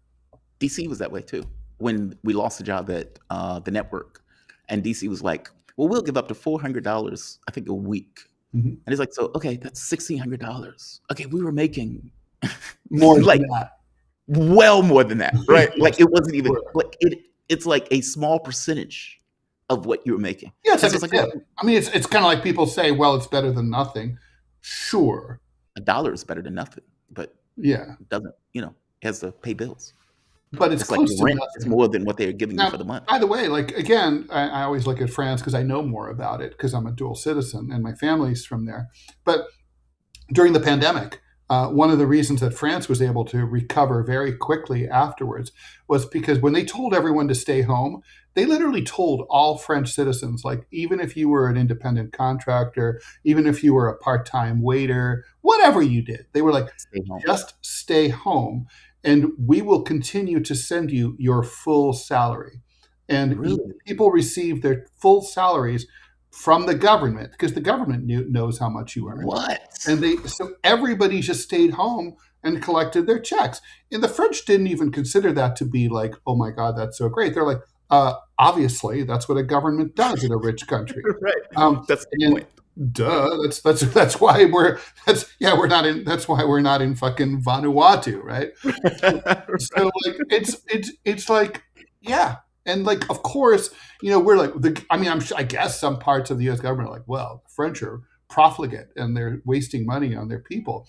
B: DC was that way too. When we lost the job at the network, and DC was like, well, we'll give up to $400, I think, a week. Mm-hmm. And it's like, so, okay, that's $1,600. Okay, we were making
A: more like that.
B: Well more than that, right? Like, it wasn't even, like, it's like a small percentage of what you were making.
A: Yeah, I mean, it's kind of like people say, well, it's better than nothing. Sure.
B: $1 is better than nothing, but it doesn't, it has to pay bills.
A: But it's close
B: like rent. It's more than what they're giving you for the month.
A: By the way, like, again, I always look at France because I know more about it because I'm a dual citizen and my family's from there. But during the pandemic, one of the reasons that France was able to recover very quickly afterwards was because when they told everyone to stay home, they literally told all French citizens, like, even if you were an independent contractor, even if you were a part-time waiter, whatever you did, they were like, just stay home. And we will continue to send you your full salary. And people receive their full salaries from the government because the government knows how much you earn.
B: What?
A: And so everybody just stayed home and collected their checks. And the French didn't even consider that to be like, oh my God, that's so great. They're like, obviously, that's what a government does in a rich country.
B: Right. That's the point.
A: Duh. That's why we're not in fucking Vanuatu, right? So like it's like, yeah. And like, of course, we're like I guess some parts of the U.S. government are like, well, the French are profligate and they're wasting money on their people.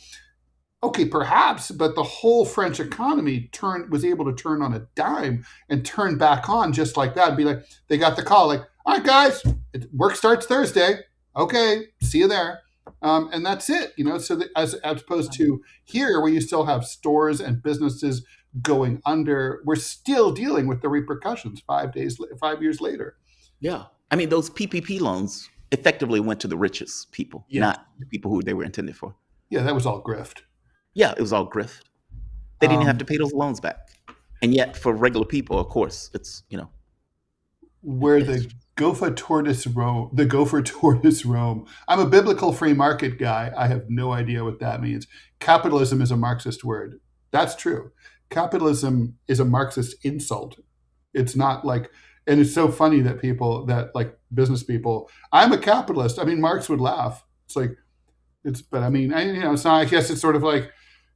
A: Okay, perhaps, but the whole French economy was able to turn on a dime and turn back on just like that and be like, they got the call like, all right, guys, work starts Thursday. Okay, see you there. And that's it, so that as opposed to here where you still have stores and businesses going under, we're still dealing with the repercussions 5 years later.
B: Yeah. I mean, those PPP loans effectively went to the richest people,
A: Yeah.
B: not the people who they were intended for.
A: Yeah, that was all grift.
B: Yeah, it was all grift. They didn't have to pay those loans back. And yet for regular people, of course, it's,
A: Where the gopher tortoise roam. I'm a biblical free market guy. I have no idea what that means. Capitalism is a Marxist word. That's true. Capitalism is a Marxist insult. It's not like, and it's so funny that business people, I'm a capitalist. I mean, Marx would laugh. It's like, but I mean, it's not, I guess it's sort of like,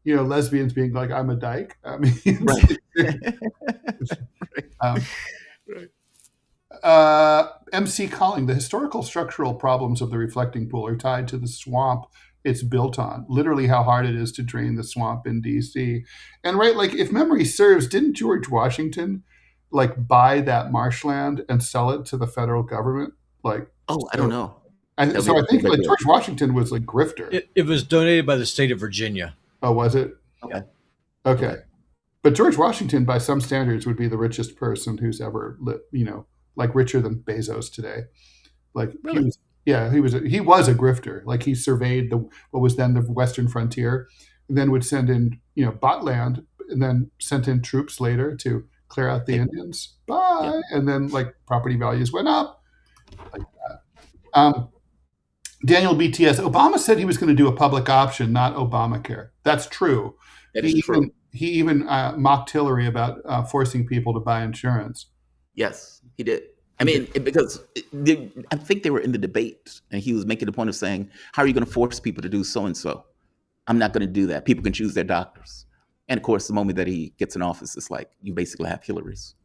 A: lesbians being like, I'm a dyke. I mean,
B: right.
A: MC Calling, the historical structural problems of the reflecting pool are tied to the swamp it's built on, literally how hard it is to drain the swamp in DC. And right, like if memory serves, didn't George Washington buy that marshland and sell it to the federal government?
B: I don't know.
A: I think George Washington was grifter.
C: It was donated by the state of Virginia.
A: Oh, was it? Okay. But George Washington, by some standards, would be the richest person who's ever lived, richer than Bezos today.
B: Really?
A: He was a grifter. He surveyed what was then the western frontier, and then would send in, bought land, and then sent in troops later to clear out the Indians. Bye. Yeah. And then property values went up like that. Daniel BTS, Obama said he was going to do a public option, not Obamacare. That's true.
B: That is true.
A: He even mocked Hillary about forcing people to buy insurance.
B: Yes, he did. I mean, because I think they were in the debate, and he was making the point of saying, how are you going to force people to do so-and-so? I'm not going to do that. People can choose their doctors. And of course, the moment that he gets in office, it's like you basically have Hillary's.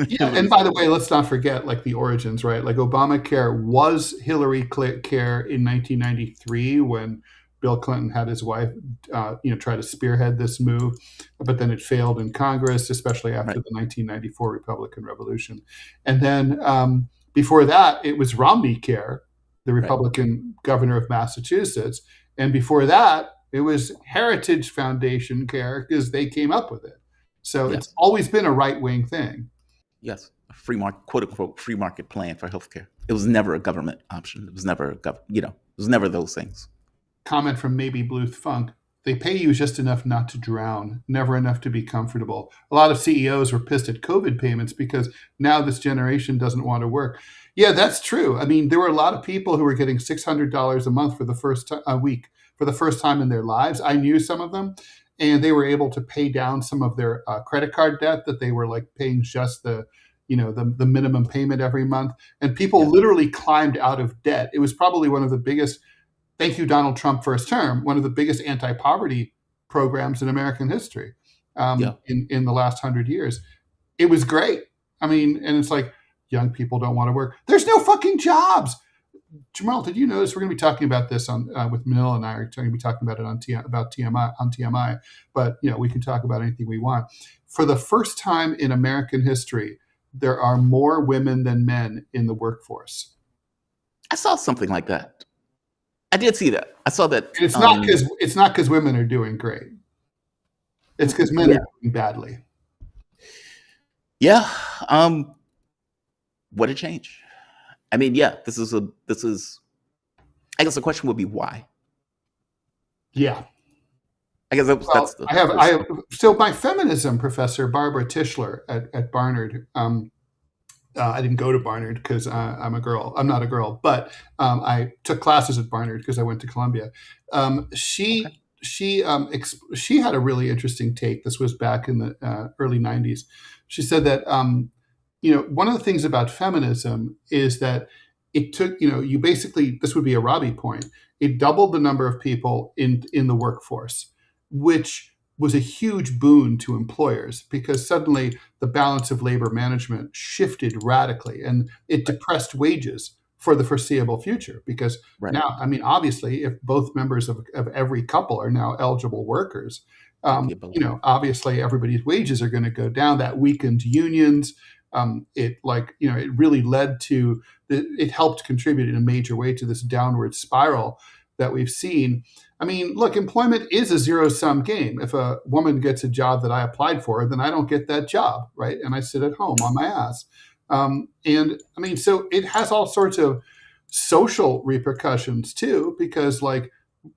A: Yeah, and by the way, let's not forget the origins, right? Obamacare was Hillary Care in 1993 when Bill Clinton had his wife, try to spearhead this move, but then it failed in Congress, especially after the 1994 Republican Revolution. And then before that, it was Romney Care, the Republican governor of Massachusetts. And before that, it was Heritage Foundation Care because they came up with it. So it's always been a right-wing thing.
B: Yes, a free market, quote unquote, free market plan for healthcare. It was never a government option. It was never, it was never those things.
A: Comment from Maybe Bluth Funk. They pay you just enough not to drown, never enough to be comfortable. A lot of CEOs were pissed at COVID payments because now this generation doesn't want to work. Yeah, that's true. I mean, there were a lot of people who were getting $600 a month for the first week for the first time in their lives. I knew some of them, and they were able to pay down some of their credit card debt that they were paying just the minimum payment every month. And people literally climbed out of debt. It was probably one of the biggest. Thank you, Donald Trump, first term, one of the biggest anti-poverty programs in American history in the last 100 years. It was great. I mean, and it's young people don't want to work. There's no fucking jobs. Jamarl, did you notice we're going to be talking about this on with Manila and I are going to be talking about it on TMI, but we can talk about anything we want. For the first time in American history, there are more women than men in the workforce.
B: I saw something like that. I did see that. I saw that.
A: And it's not because women are doing great. It's because men are doing badly.
B: Yeah. What a change. I mean, this is I guess the question would be why.
A: Yeah.
B: I guess that's the
A: I have so my feminism professor, Barbara Tischler at Barnard, I didn't go to Barnard because I'm a girl. I'm not a girl, but I took classes at Barnard because I went to Columbia. She had a really interesting take. This was back in the early 90s. She said that one of the things about feminism is that it took you basically, this would be a Robbie point. It doubled the number of people in the workforce, which was a huge boon to employers because suddenly the balance of labor management shifted radically and it depressed wages for the foreseeable future because now, I mean, obviously, if both members of every couple are now eligible workers, obviously everybody's wages are going to go down. That weakened unions. It really led to, it helped contribute in a major way to this downward spiral. that we've seen. I mean, look, employment is a zero-sum game. If a woman gets a job that I applied for, then I don't get that job, right? And I sit at home on my ass. And I mean, so it has all sorts of social repercussions too, because like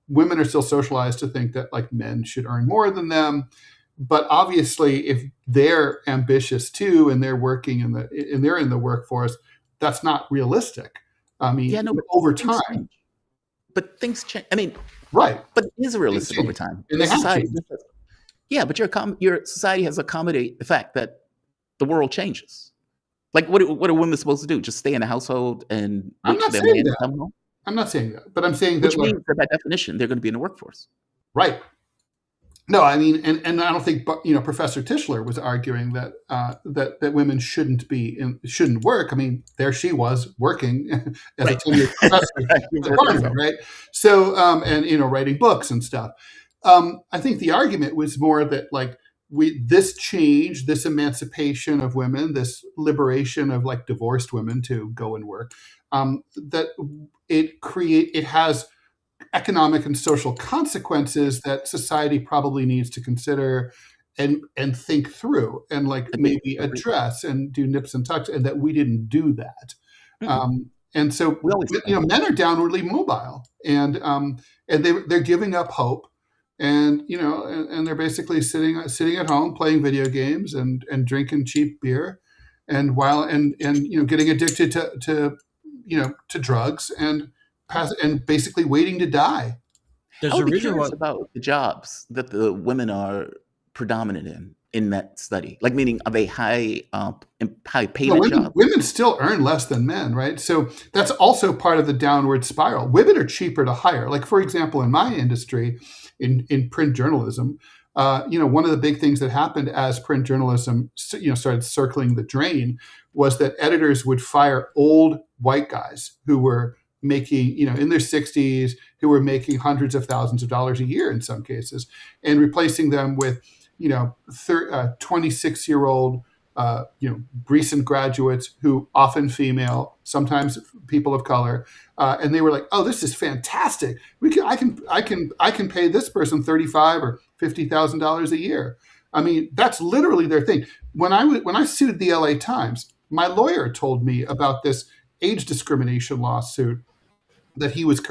A: women are still socialized to think that like men should earn more than them. But obviously, if they're ambitious too and they're working and they're in the workforce, that's not realistic. I mean,
B: Yeah, no, but
A: over
B: things
A: time,
B: change. But things change. I mean,
A: right?
B: but it is realistic over
A: change.
B: time.
A: And they have
B: Society,
A: changed.
B: yeah, but your society has accommodated the fact that the world changes. Like, what are women supposed to do? Just stay in the household and
A: I'm
B: wait for
A: not
B: their
A: saying
B: man to
A: that.
B: come home?
A: I'm not saying that, but I'm saying
B: Which
A: that like
B: means that by definition, they're going to be in the workforce.
A: right. No, I mean, and I don't think, Professor Tischler was arguing that that women shouldn't work. I mean, there she was working as
B: Right.
A: a tenured professor
B: Right. He was
A: at
B: working
A: Harvard,
B: himself.
A: right? So, and writing books and stuff. I think the argument was more that like this change, this emancipation of women, this liberation of like divorced women to go and work, that it has economic and social consequences that society probably needs to consider and think through and like
B: Agreed.
A: maybe address and do nips and tucks, and that we didn't do that. And so
B: We always
A: men are downwardly mobile, and they're giving up hope, and and they're basically sitting at home playing video games and drinking cheap beer, and while and getting addicted to drugs and basically waiting to die.
C: There's
B: I
C: a
B: would be
C: reason why.
B: curious about the jobs that the women are predominant in that study. Like, meaning, are they high payment jobs?
A: Women still earn less than men, right? So that's also part of the downward spiral. Women are cheaper to hire. Like, for example, in my industry, in print journalism, one of the big things that happened as print journalism, started circling the drain was that editors would fire old white guys who were making, in their 60s, who were making hundreds of thousands of dollars a year in some cases, and replacing them with, 26-year-old, recent graduates who often female, sometimes people of color, and they were like, "Oh, this is fantastic. I can pay this person $35,000 or $50,000 a year." I mean, that's literally their thing. When I sued the LA Times, my lawyer told me about this age discrimination lawsuit that he was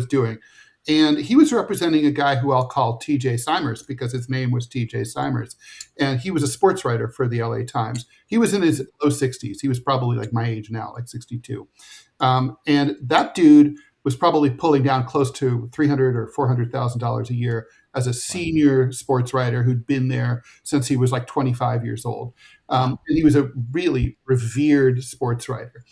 A: doing. And he was representing a guy who I'll call TJ Simers because his name was TJ Simers. And he was a sports writer for the LA Times. He was in his low 60s. He was probably like my age now, like 62. And that dude was probably pulling down close to $300,000 or $400,000 a year as a senior sports writer who'd been there since he was like 25 years old. And he was a really revered sports writer.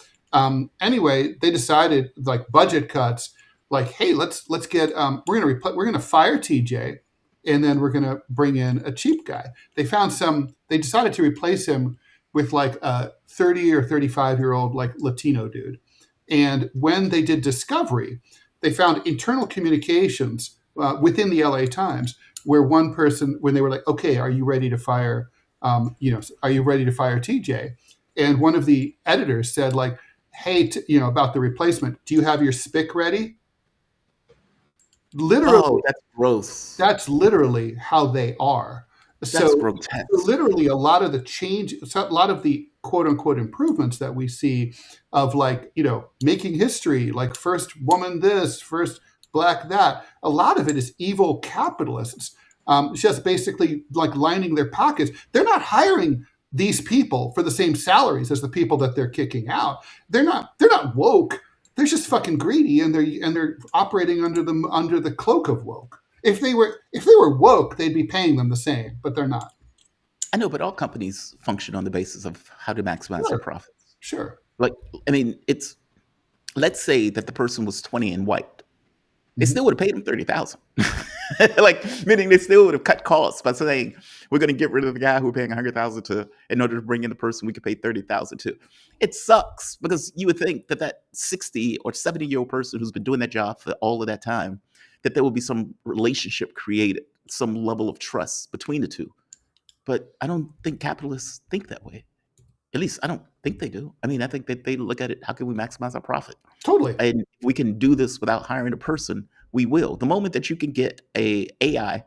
A: Anyway, they decided, like, budget cuts, like, hey, let's get we're gonna fire TJ, and then we're gonna bring in a cheap guy. They decided to replace him with like a 30 or 35-year-old like Latino dude. And when they did discovery, they found internal communications within the LA Times where one person, when they were like, okay, are you ready to fire TJ? And one of the editors said, like, hey, about the replacement, do you have your spick ready? Literally,
B: Oh, that's gross.
A: that's literally how they are.
B: That's grotesque.
A: Literally, a lot of the quote unquote improvements that we see of like, making history, like first woman this, first black that, a lot of it is evil capitalists just basically like lining their pockets. They're not hiring these people for the same salaries as the people that they're kicking out. They're not woke. They're just fucking greedy, and they're operating under the cloak of woke. If they were woke, they'd be paying them the same, but they're not.
B: I know, but all companies function on the basis of how to maximize their profits.
A: Sure.
B: Like, I mean, let's say that the person was 20 and white. They still would have paid him $30,000. Like, meaning they still would have cut costs by saying, we're going to get rid of the guy who we're paying $100,000 in order to bring in the person we could pay $30,000 to. It sucks because you would think that 60 or 70-year-old person who's been doing that job for all of that time, that there will be some relationship created, some level of trust between the two. But I don't think capitalists think that way. At least I don't think they do. I mean, I think that they look at it, how can we maximize our profit?
A: Totally.
B: And if we can do this without hiring a person, we will. The moment that you can get a AI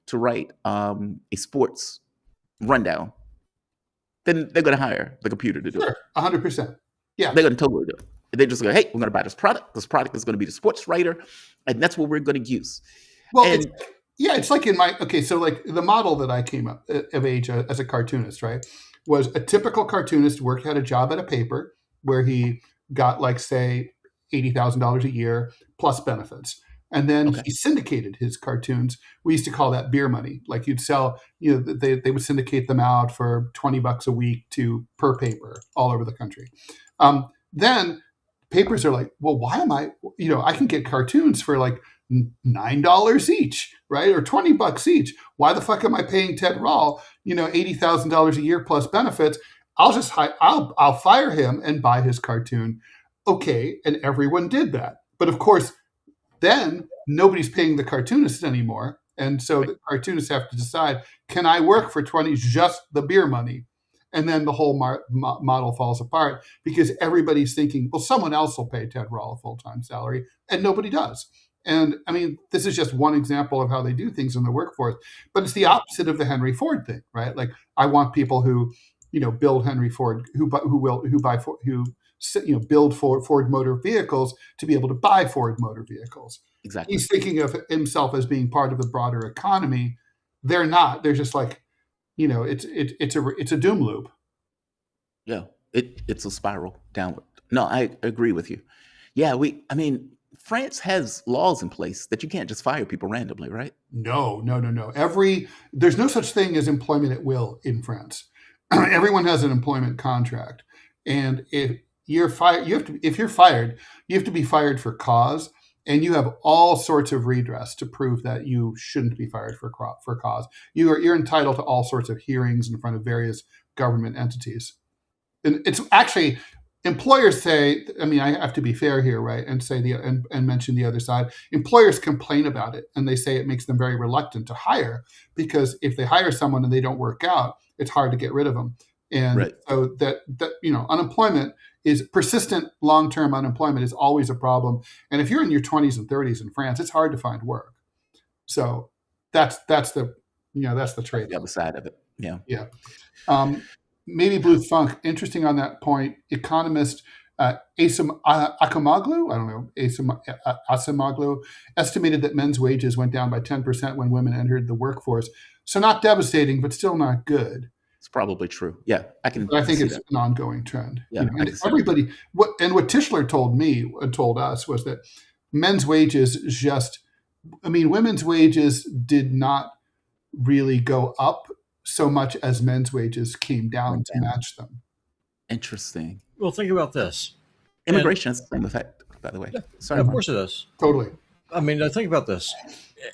B: to write a sports rundown, then they're going to hire the computer to do it.
A: Sure, 100%. Yeah.
B: They're going to totally do it. They're just going, hey, we're going to buy this product. This product is going to be the sports writer, and that's what we're going to use.
A: Well,
B: And
A: it's like so like the model that I came up of age as a cartoonist, right, was a typical cartoonist had a job at a paper where he got like, say, $80,000 a year plus benefits. And then
B: Okay.
A: he syndicated his cartoons. We used to call that beer money. Like you'd sell, they would syndicate them out for $20 a week per paper all over the country. Then papers are like, well, why am I can get cartoons for like $9 each, right? Or $20 each. Why the fuck am I paying Ted Rall, $80,000 a year plus benefits? I'll fire him and buy his cartoon. Okay. And everyone did that. But of course, then nobody's paying the cartoonist anymore. And so the cartoonists have to decide, can I work for 20, just the beer money? And then the whole model falls apart because everybody's thinking, well, someone else will pay Ted Rall a full-time salary, and nobody does. And I mean, this is just one example of how they do things in the workforce, but it's the opposite of the Henry Ford thing, right? Like, I want people who, build Henry Ford, build Ford Motor Vehicles to be able to buy Ford Motor Vehicles.
B: Exactly.
A: He's thinking of himself as being part of the broader economy. They're not. They're just like, it's a doom loop.
B: Yeah, it's a spiral downward. No, I agree with you. Yeah, France has laws in place that you can't just fire people randomly, right?
A: No. There's no such thing as employment at will in France. Everyone has an employment contract, and if you're fired, you have to be fired for cause, and you have all sorts of redress to prove that you shouldn't be fired for cause. You're entitled to all sorts of hearings in front of various government entities. And it's actually, employers say, I mean, I have to be fair here, right? And say and mention the other side. Employers complain about it, and they say it makes them very reluctant to hire, because if they hire someone and they don't work out, it's hard to get rid of them. And so that unemployment is persistent. Long-term unemployment is always a problem. And if you're in your 20s and 30s in France, it's hard to find work. So that's the trade.
B: The other side of it. Yeah.
A: Yeah. Maybe Blue Funk, interesting on that point. Economist Asim Asimoglu estimated that men's wages went down by 10% when women entered the workforce. So not devastating, but still not good.
B: It's probably true. Yeah, I
A: think it's an ongoing trend.
B: Yeah,
A: and everybody. What Tischler told us was that men's wages women's wages did not really go up so much as men's wages came down to match them.
B: Interesting.
C: Well, think about this.
B: Immigration has the same effect, by the way.
C: Yeah,
B: Sorry,
C: of course it does.
A: Totally.
C: I mean, think about this.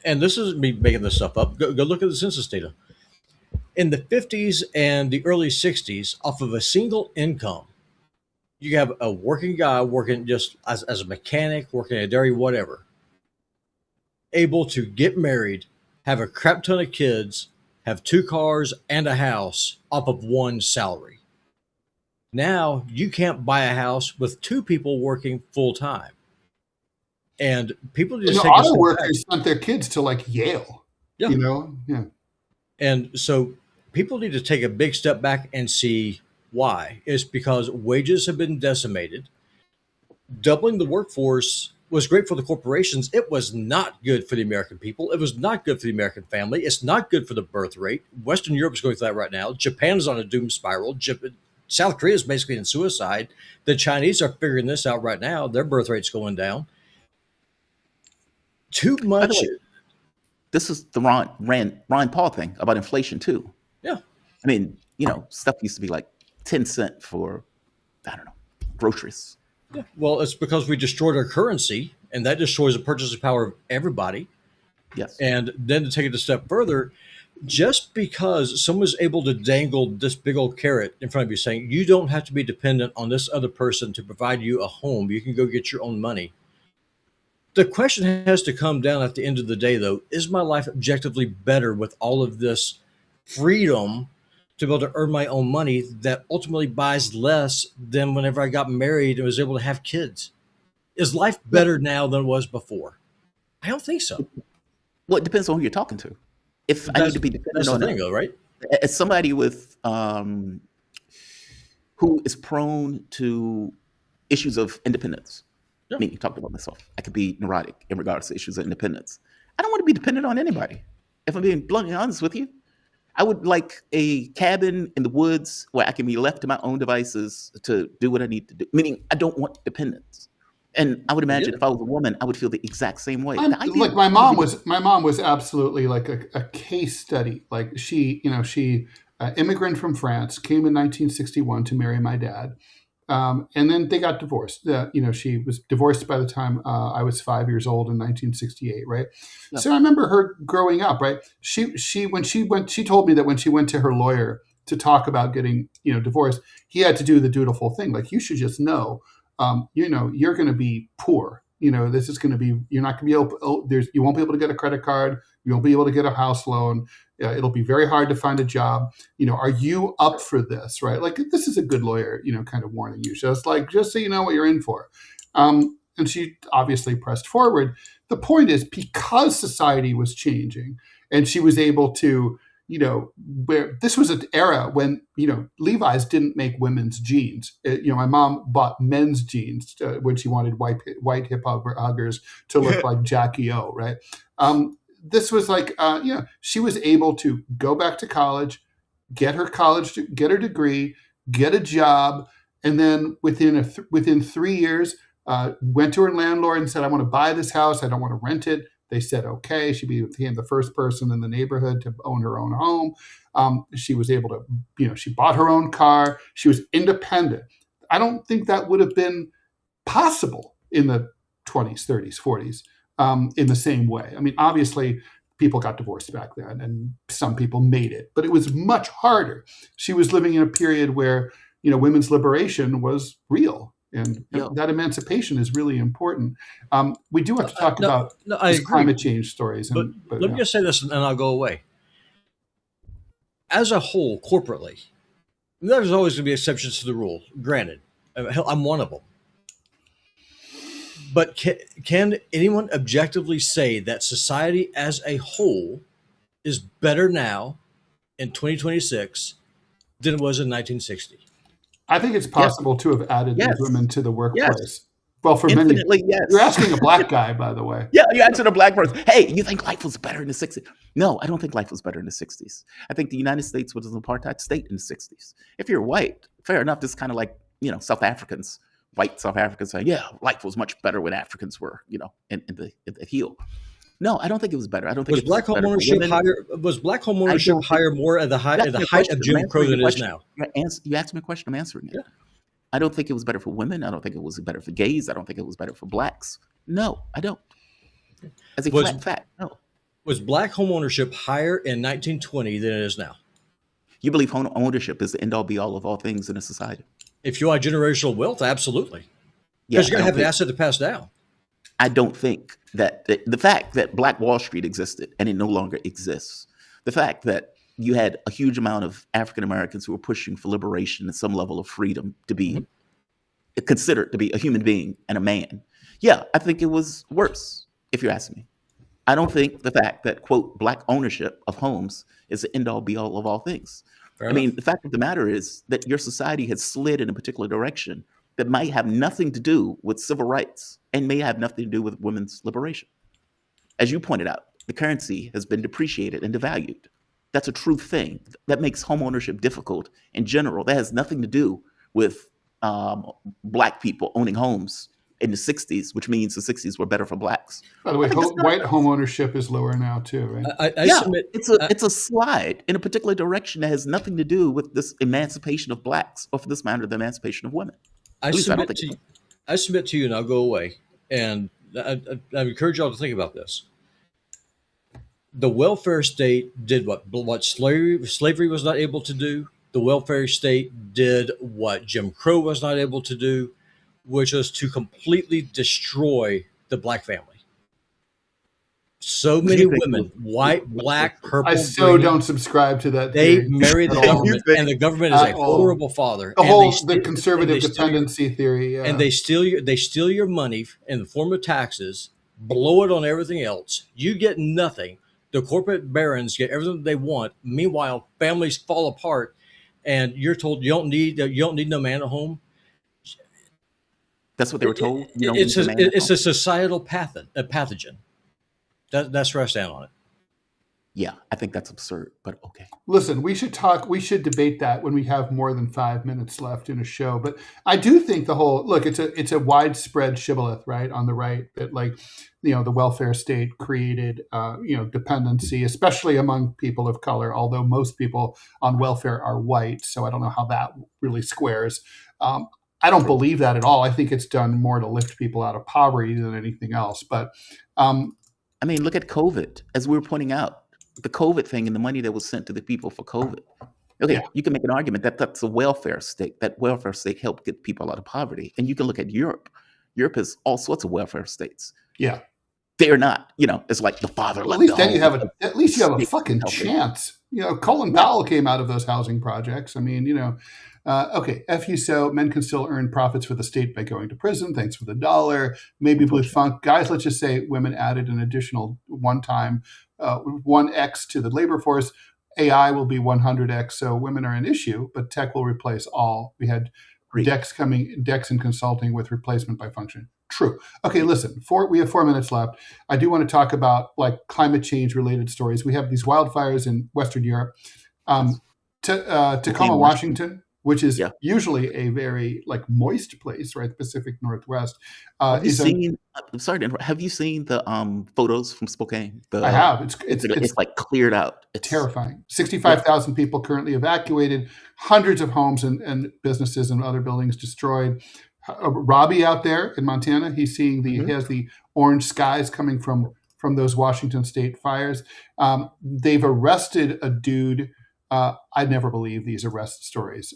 C: And this isn't me making this stuff up. Go look at the census data. In the 50s and the early 60s, off of a single income, you have a working guy working just as a mechanic, working at a dairy, whatever, able to get married, have a crap ton of kids, have 2 cars and a house off of one salary. Now you can't buy a house with 2 people working full time. And people just take
A: auto workers sent their kids to like Yale.
C: Yeah.
A: Yeah.
C: And so people need to take a big step back and see why. It's because wages have been decimated. Doubling the workforce was great for the corporations. It was not good for the American people. It was not good for the American family. It's not good for the birth rate. Western Europe is going through that right now. Japan is on a doom spiral. South Korea is basically in suicide. The Chinese are figuring this out right now. Their birth rate's going down. Too much.
B: This is the Ron Paul thing about inflation too.
C: Yeah.
B: I mean, stuff used to be like 10 cents for, I don't know, groceries.
C: Yeah. Well, it's because we destroyed our currency, and that destroys the purchasing power of everybody.
B: Yes.
C: And then to take it a step further, just because someone's able to dangle this big old carrot in front of you saying, you don't have to be dependent on this other person to provide you a home, you can go get your own money. The question has to come down at the end of the day, though, is my life objectively better with all of this freedom to be able to earn my own money that ultimately buys less than whenever I got married and was able to have kids. Is life better now than it was before? I don't think so.
B: Well, it depends on who you're talking to. If I need to be dependent
C: That's the
B: on
C: thing, though, right?
B: as somebody with who is prone to issues of independence.
C: Yeah.
B: I mean, you talked about myself. I could be neurotic in regards to issues of independence. I don't want to be dependent on anybody. If I'm being bluntly honest with you, I would like a cabin in the woods where I can be left to my own devices to do what I need to do. Meaning, I don't want dependence. And I would imagine if I was a woman, I would feel the exact same way.
A: Like my mom was absolutely like a case study. Like she immigrant from France, came in 1961 to marry my dad. And then they got divorced. She was divorced by the time I was 5 years old in 1968, right?
B: Yeah.
A: So I remember her growing up, right? She told me that when she went to her lawyer to talk about getting divorced, he had to do the dutiful thing. Like, you should just know, you're going to be poor. This is going to be, you're not going to be able, you won't be able to get a credit card. You won't be able to get a house loan. It'll be very hard to find a job. Are you up for this? Right? Like, this is a good lawyer, kind of warning you. Just so you know what you're in for. And she obviously pressed forward. The point is, because society was changing and she was able to, where this was an era when, Levi's didn't make women's jeans. My mom bought men's jeans when she wanted white hip huggers to look like Jackie O, right? This was like, she was able to go back to college, get her degree, get a job, and then within 3 years, went to her landlord and said, "I want to buy this house. I don't want to rent it." They said, okay. She became the first person in the neighborhood to own her own home. She was able to, she bought her own car. She was independent. I don't think that would have been possible in the 20s, 30s, 40s. In the same way. I mean, obviously, people got divorced back then, and some people made it, but it was much harder. She was living in a period where, women's liberation was real, and that emancipation is really important. We do have to talk about these climate change stories.
C: But let me just say this, and I'll go away. As a whole, corporately, there's always going to be exceptions to the rule. Granted, I'm one of them. But can anyone objectively say that society as a whole is better now in 2026 than it was in 1960?
A: I think it's possible to have added these women to the workplace.
B: Yes.
A: Well, for
B: Infinitely,
A: many,
B: yes.
A: You're asking a black guy, by the way.
B: Yeah, you answered a black person. Hey, you think life was better in the 60s? No, I don't think life was better in the 60s. I think the United States was an apartheid state in the 60s. If you're white, fair enough, this is kind of like, South Africans. White South Africans say, yeah, life was much better when Africans were, in the heel. No, I don't think it was better. I don't think
C: was black home ownership higher. Was black home ownership higher more at the height of Jim Crow than it is now?
B: You asked me a question. I'm answering it.
C: Yeah.
B: I don't think it was better for women. I don't think it was better for gays. I don't think it was better for blacks. No, I don't. As a flat fact, no.
C: Was black home ownership higher in 1920 than it is now?
B: You believe home ownership is the end all be all of all things in a society?
C: If you want generational wealth, absolutely. Because you're going to have an asset to pass down.
B: I don't think that the fact that Black Wall Street existed and it no longer exists, the fact that you had a huge amount of African Americans who were pushing for liberation and some level of freedom to be considered to be a human being and a man. Yeah, I think it was worse, if you're asking me. I don't think the fact that, quote, black ownership of homes is the end all be all of all things.
C: Fair
B: I mean, the fact of the matter is that your society has slid in a particular direction that might have nothing to do with civil rights and may have nothing to do with women's liberation. As you pointed out, the currency has been depreciated and devalued. That's a true thing. That makes home ownership difficult in general. That has nothing to do with black people owning homes in the 60s, which means the 60s were better for blacks.
A: By the way, white home ownership is lower now too, right?
C: I submit
B: it's a slide in a particular direction that has nothing to do with this emancipation of blacks, or for this matter, the emancipation of women.
C: I submit to you, and I'll go away. And I encourage y'all to think about this. The welfare state did what slavery was not able to do. The welfare state did what Jim Crow was not able to do, which was to completely destroy the black family. So many women, white, black, purple,
A: I so
C: green,
A: don't subscribe to that
C: they
A: theory
C: marry the
A: at all.
C: government, and the government is a
A: At all.
C: horrible father.
A: The
C: and
A: whole
C: they
A: the conservative dependency theory.
C: and they steal your money in the form of taxes, blow it on everything else. You get nothing. The corporate barons get everything they want. Meanwhile, families fall apart, and you're told you don't need no man at home.
B: That's what they were told.
C: It's a societal pathogen. That's where I stand on it.
B: Yeah, I think that's absurd, but okay.
A: Listen, we should debate that when we have more than 5 minutes left in a show. But I do think it's a widespread shibboleth, right, on the right, that the welfare state created, dependency, especially among people of color, although most people on welfare are white. So I don't know how that really squares. I don't believe that at all. I think it's done more to lift people out of poverty than anything else. But
B: look at COVID, as we were pointing out. The COVID thing and the money that was sent to the people for COVID. Okay, yeah. You can make an argument that that's a welfare state. That welfare state helped get people out of poverty. And you can look at Europe. Europe has all sorts of welfare states.
A: Yeah.
B: They're not, it's like the fatherland.
A: Well, at least you have a fucking chance. Colin Powell came out of those housing projects. Okay, F you so, men can still earn profits for the state by going to prison. Thanks for the dollar. Maybe Blue Funk. Guys, let's just say women added an additional 1x to the labor force. AI will be 100x, so women are an issue, but tech will replace all. We had Dex and consulting with replacement by function. True. Okay, listen, we have 4 minutes left. I do want to talk about climate change related stories. We have these wildfires in Western Europe. Tacoma, Washington, which is usually a very moist place, right? The Pacific Northwest.
B: Have you seen the photos from Spokane?
A: I have.
B: It's cleared out.
A: It's terrifying. 65,000 people currently evacuated, hundreds of homes and businesses and other buildings destroyed. Robbie out there in Montana, he has the orange skies coming from those Washington state fires. They've arrested a dude. I never believe these arrest stories.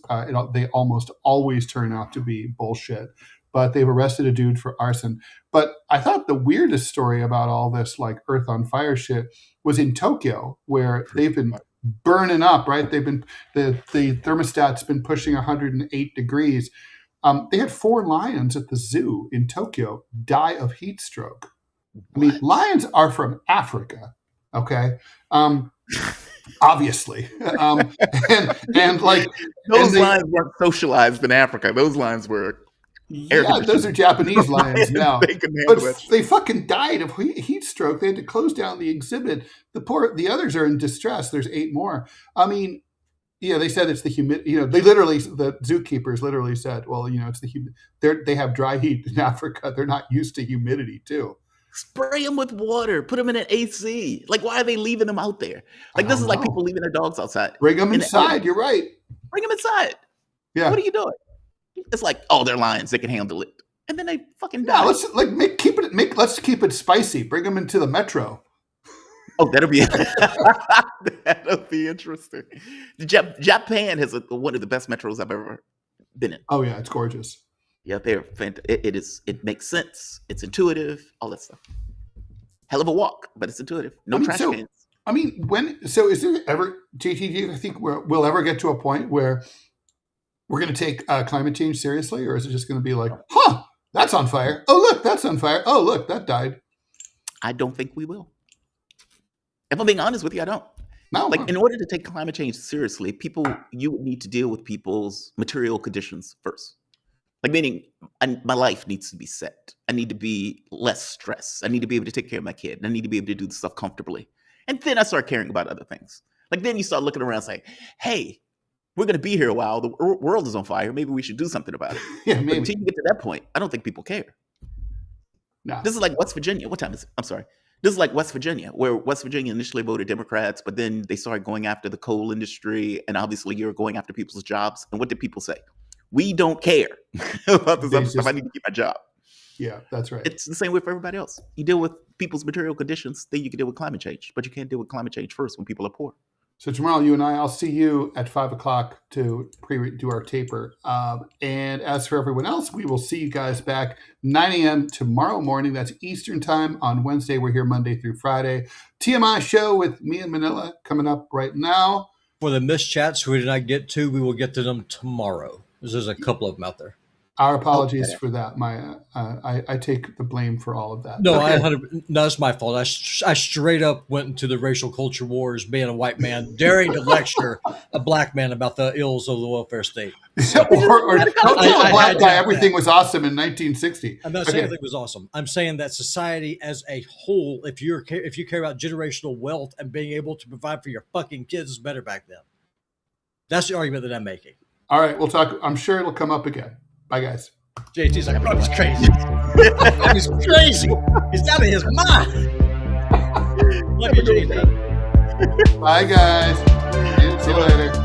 A: They almost always turn out to be bullshit. But they've arrested a dude for arson. But I thought the weirdest story about all this Earth on fire shit was in Tokyo, where they've been burning up. Right? They've been the thermostat's been pushing 108 degrees. They had 4 lions at the zoo in Tokyo die of heat stroke. Lions are from Africa. Okay. Obviously, those
B: lions weren't socialized in Africa. Those lions were
A: those are Japanese lions now. They fucking died of heat stroke. They had to close down the exhibit. The others are in distress. There's 8 more. They said it's the humidity. The zookeepers literally said, well, it's the humidity. They have dry heat in Africa. They're not used to humidity too.
B: Spray them with water. Put them in an AC. Why are they leaving them out there? This is like people leaving their dogs outside.
A: Bring them inside. You're right.
B: Bring them inside.
A: Yeah.
B: What are you doing? It's they're lions. They can handle it. And then they fucking die.
A: Let's keep it spicy. Bring them into the metro.
B: Oh, that'll be interesting. Japan has one of the best metros I've ever been in.
A: Oh yeah, it's gorgeous.
B: Yeah, they're fantastic. It makes sense. It's intuitive. All that stuff. Hell of a walk, but it's intuitive. No trash cans.
A: Is there ever, JT, do you think we'll ever get to a point where we're going to take climate change seriously, or is it just going to be that's on fire. Oh look, that's on fire. Oh look, that died.
B: I don't think we will. If I'm being honest with you, I don't.
A: No.
B: In order to take climate change seriously, you would need to deal with people's material conditions first. Meaning, my life needs to be set. I need to be less stressed. I need to be able to take care of my kid. I need to be able to do the stuff comfortably. And then I start caring about other things. Then you start looking around saying, hey, we're going to be here a while. The world is on fire. Maybe we should do something about it.
A: Yeah, maybe.
B: But until you get to that point, I don't think people care.
A: No.
B: This is like West Virginia. What time is it? I'm sorry. This is like West Virginia, where West Virginia initially voted Democrats, but then they started going after the coal industry. And obviously, you're going after people's jobs. And what did people say? We don't care about this other stuff. I need to keep my job.
A: Yeah, that's right.
B: It's the same way for everybody else. You deal with people's material conditions, then you can deal with climate change. But you can't deal with climate change first when people are poor.
A: So Jamarl, you and I'll see you at 5 o'clock to do our taper. And as for everyone else, we will see you guys back 9 a.m. tomorrow morning. That's Eastern time. On Wednesday, we're here Monday through Friday. TMI show with me and Manila coming up right now.
C: For the missed chats we did not get to, we will get to them tomorrow. There's a couple of them out there.
A: Our apologies for that. I take the blame for all of that.
C: No,
A: Okay.
C: no, it's my fault. I straight up went into the racial culture wars, being a white man, daring to lecture a black man about the ills of the welfare state.
A: or don't tell a black guy
C: that.
A: everything was awesome in 1960.
C: I'm not saying everything was awesome. I'm saying that society as a whole, if you care about generational wealth and being able to provide for your fucking kids, is better back then. That's the argument that I'm making.
A: All right, we'll talk. I'm sure it'll come up again. Bye, guys.
C: JT's like, bro, he's crazy. He's crazy. He's out of his mind. Love you, JT.
A: Bye, guys. See you later.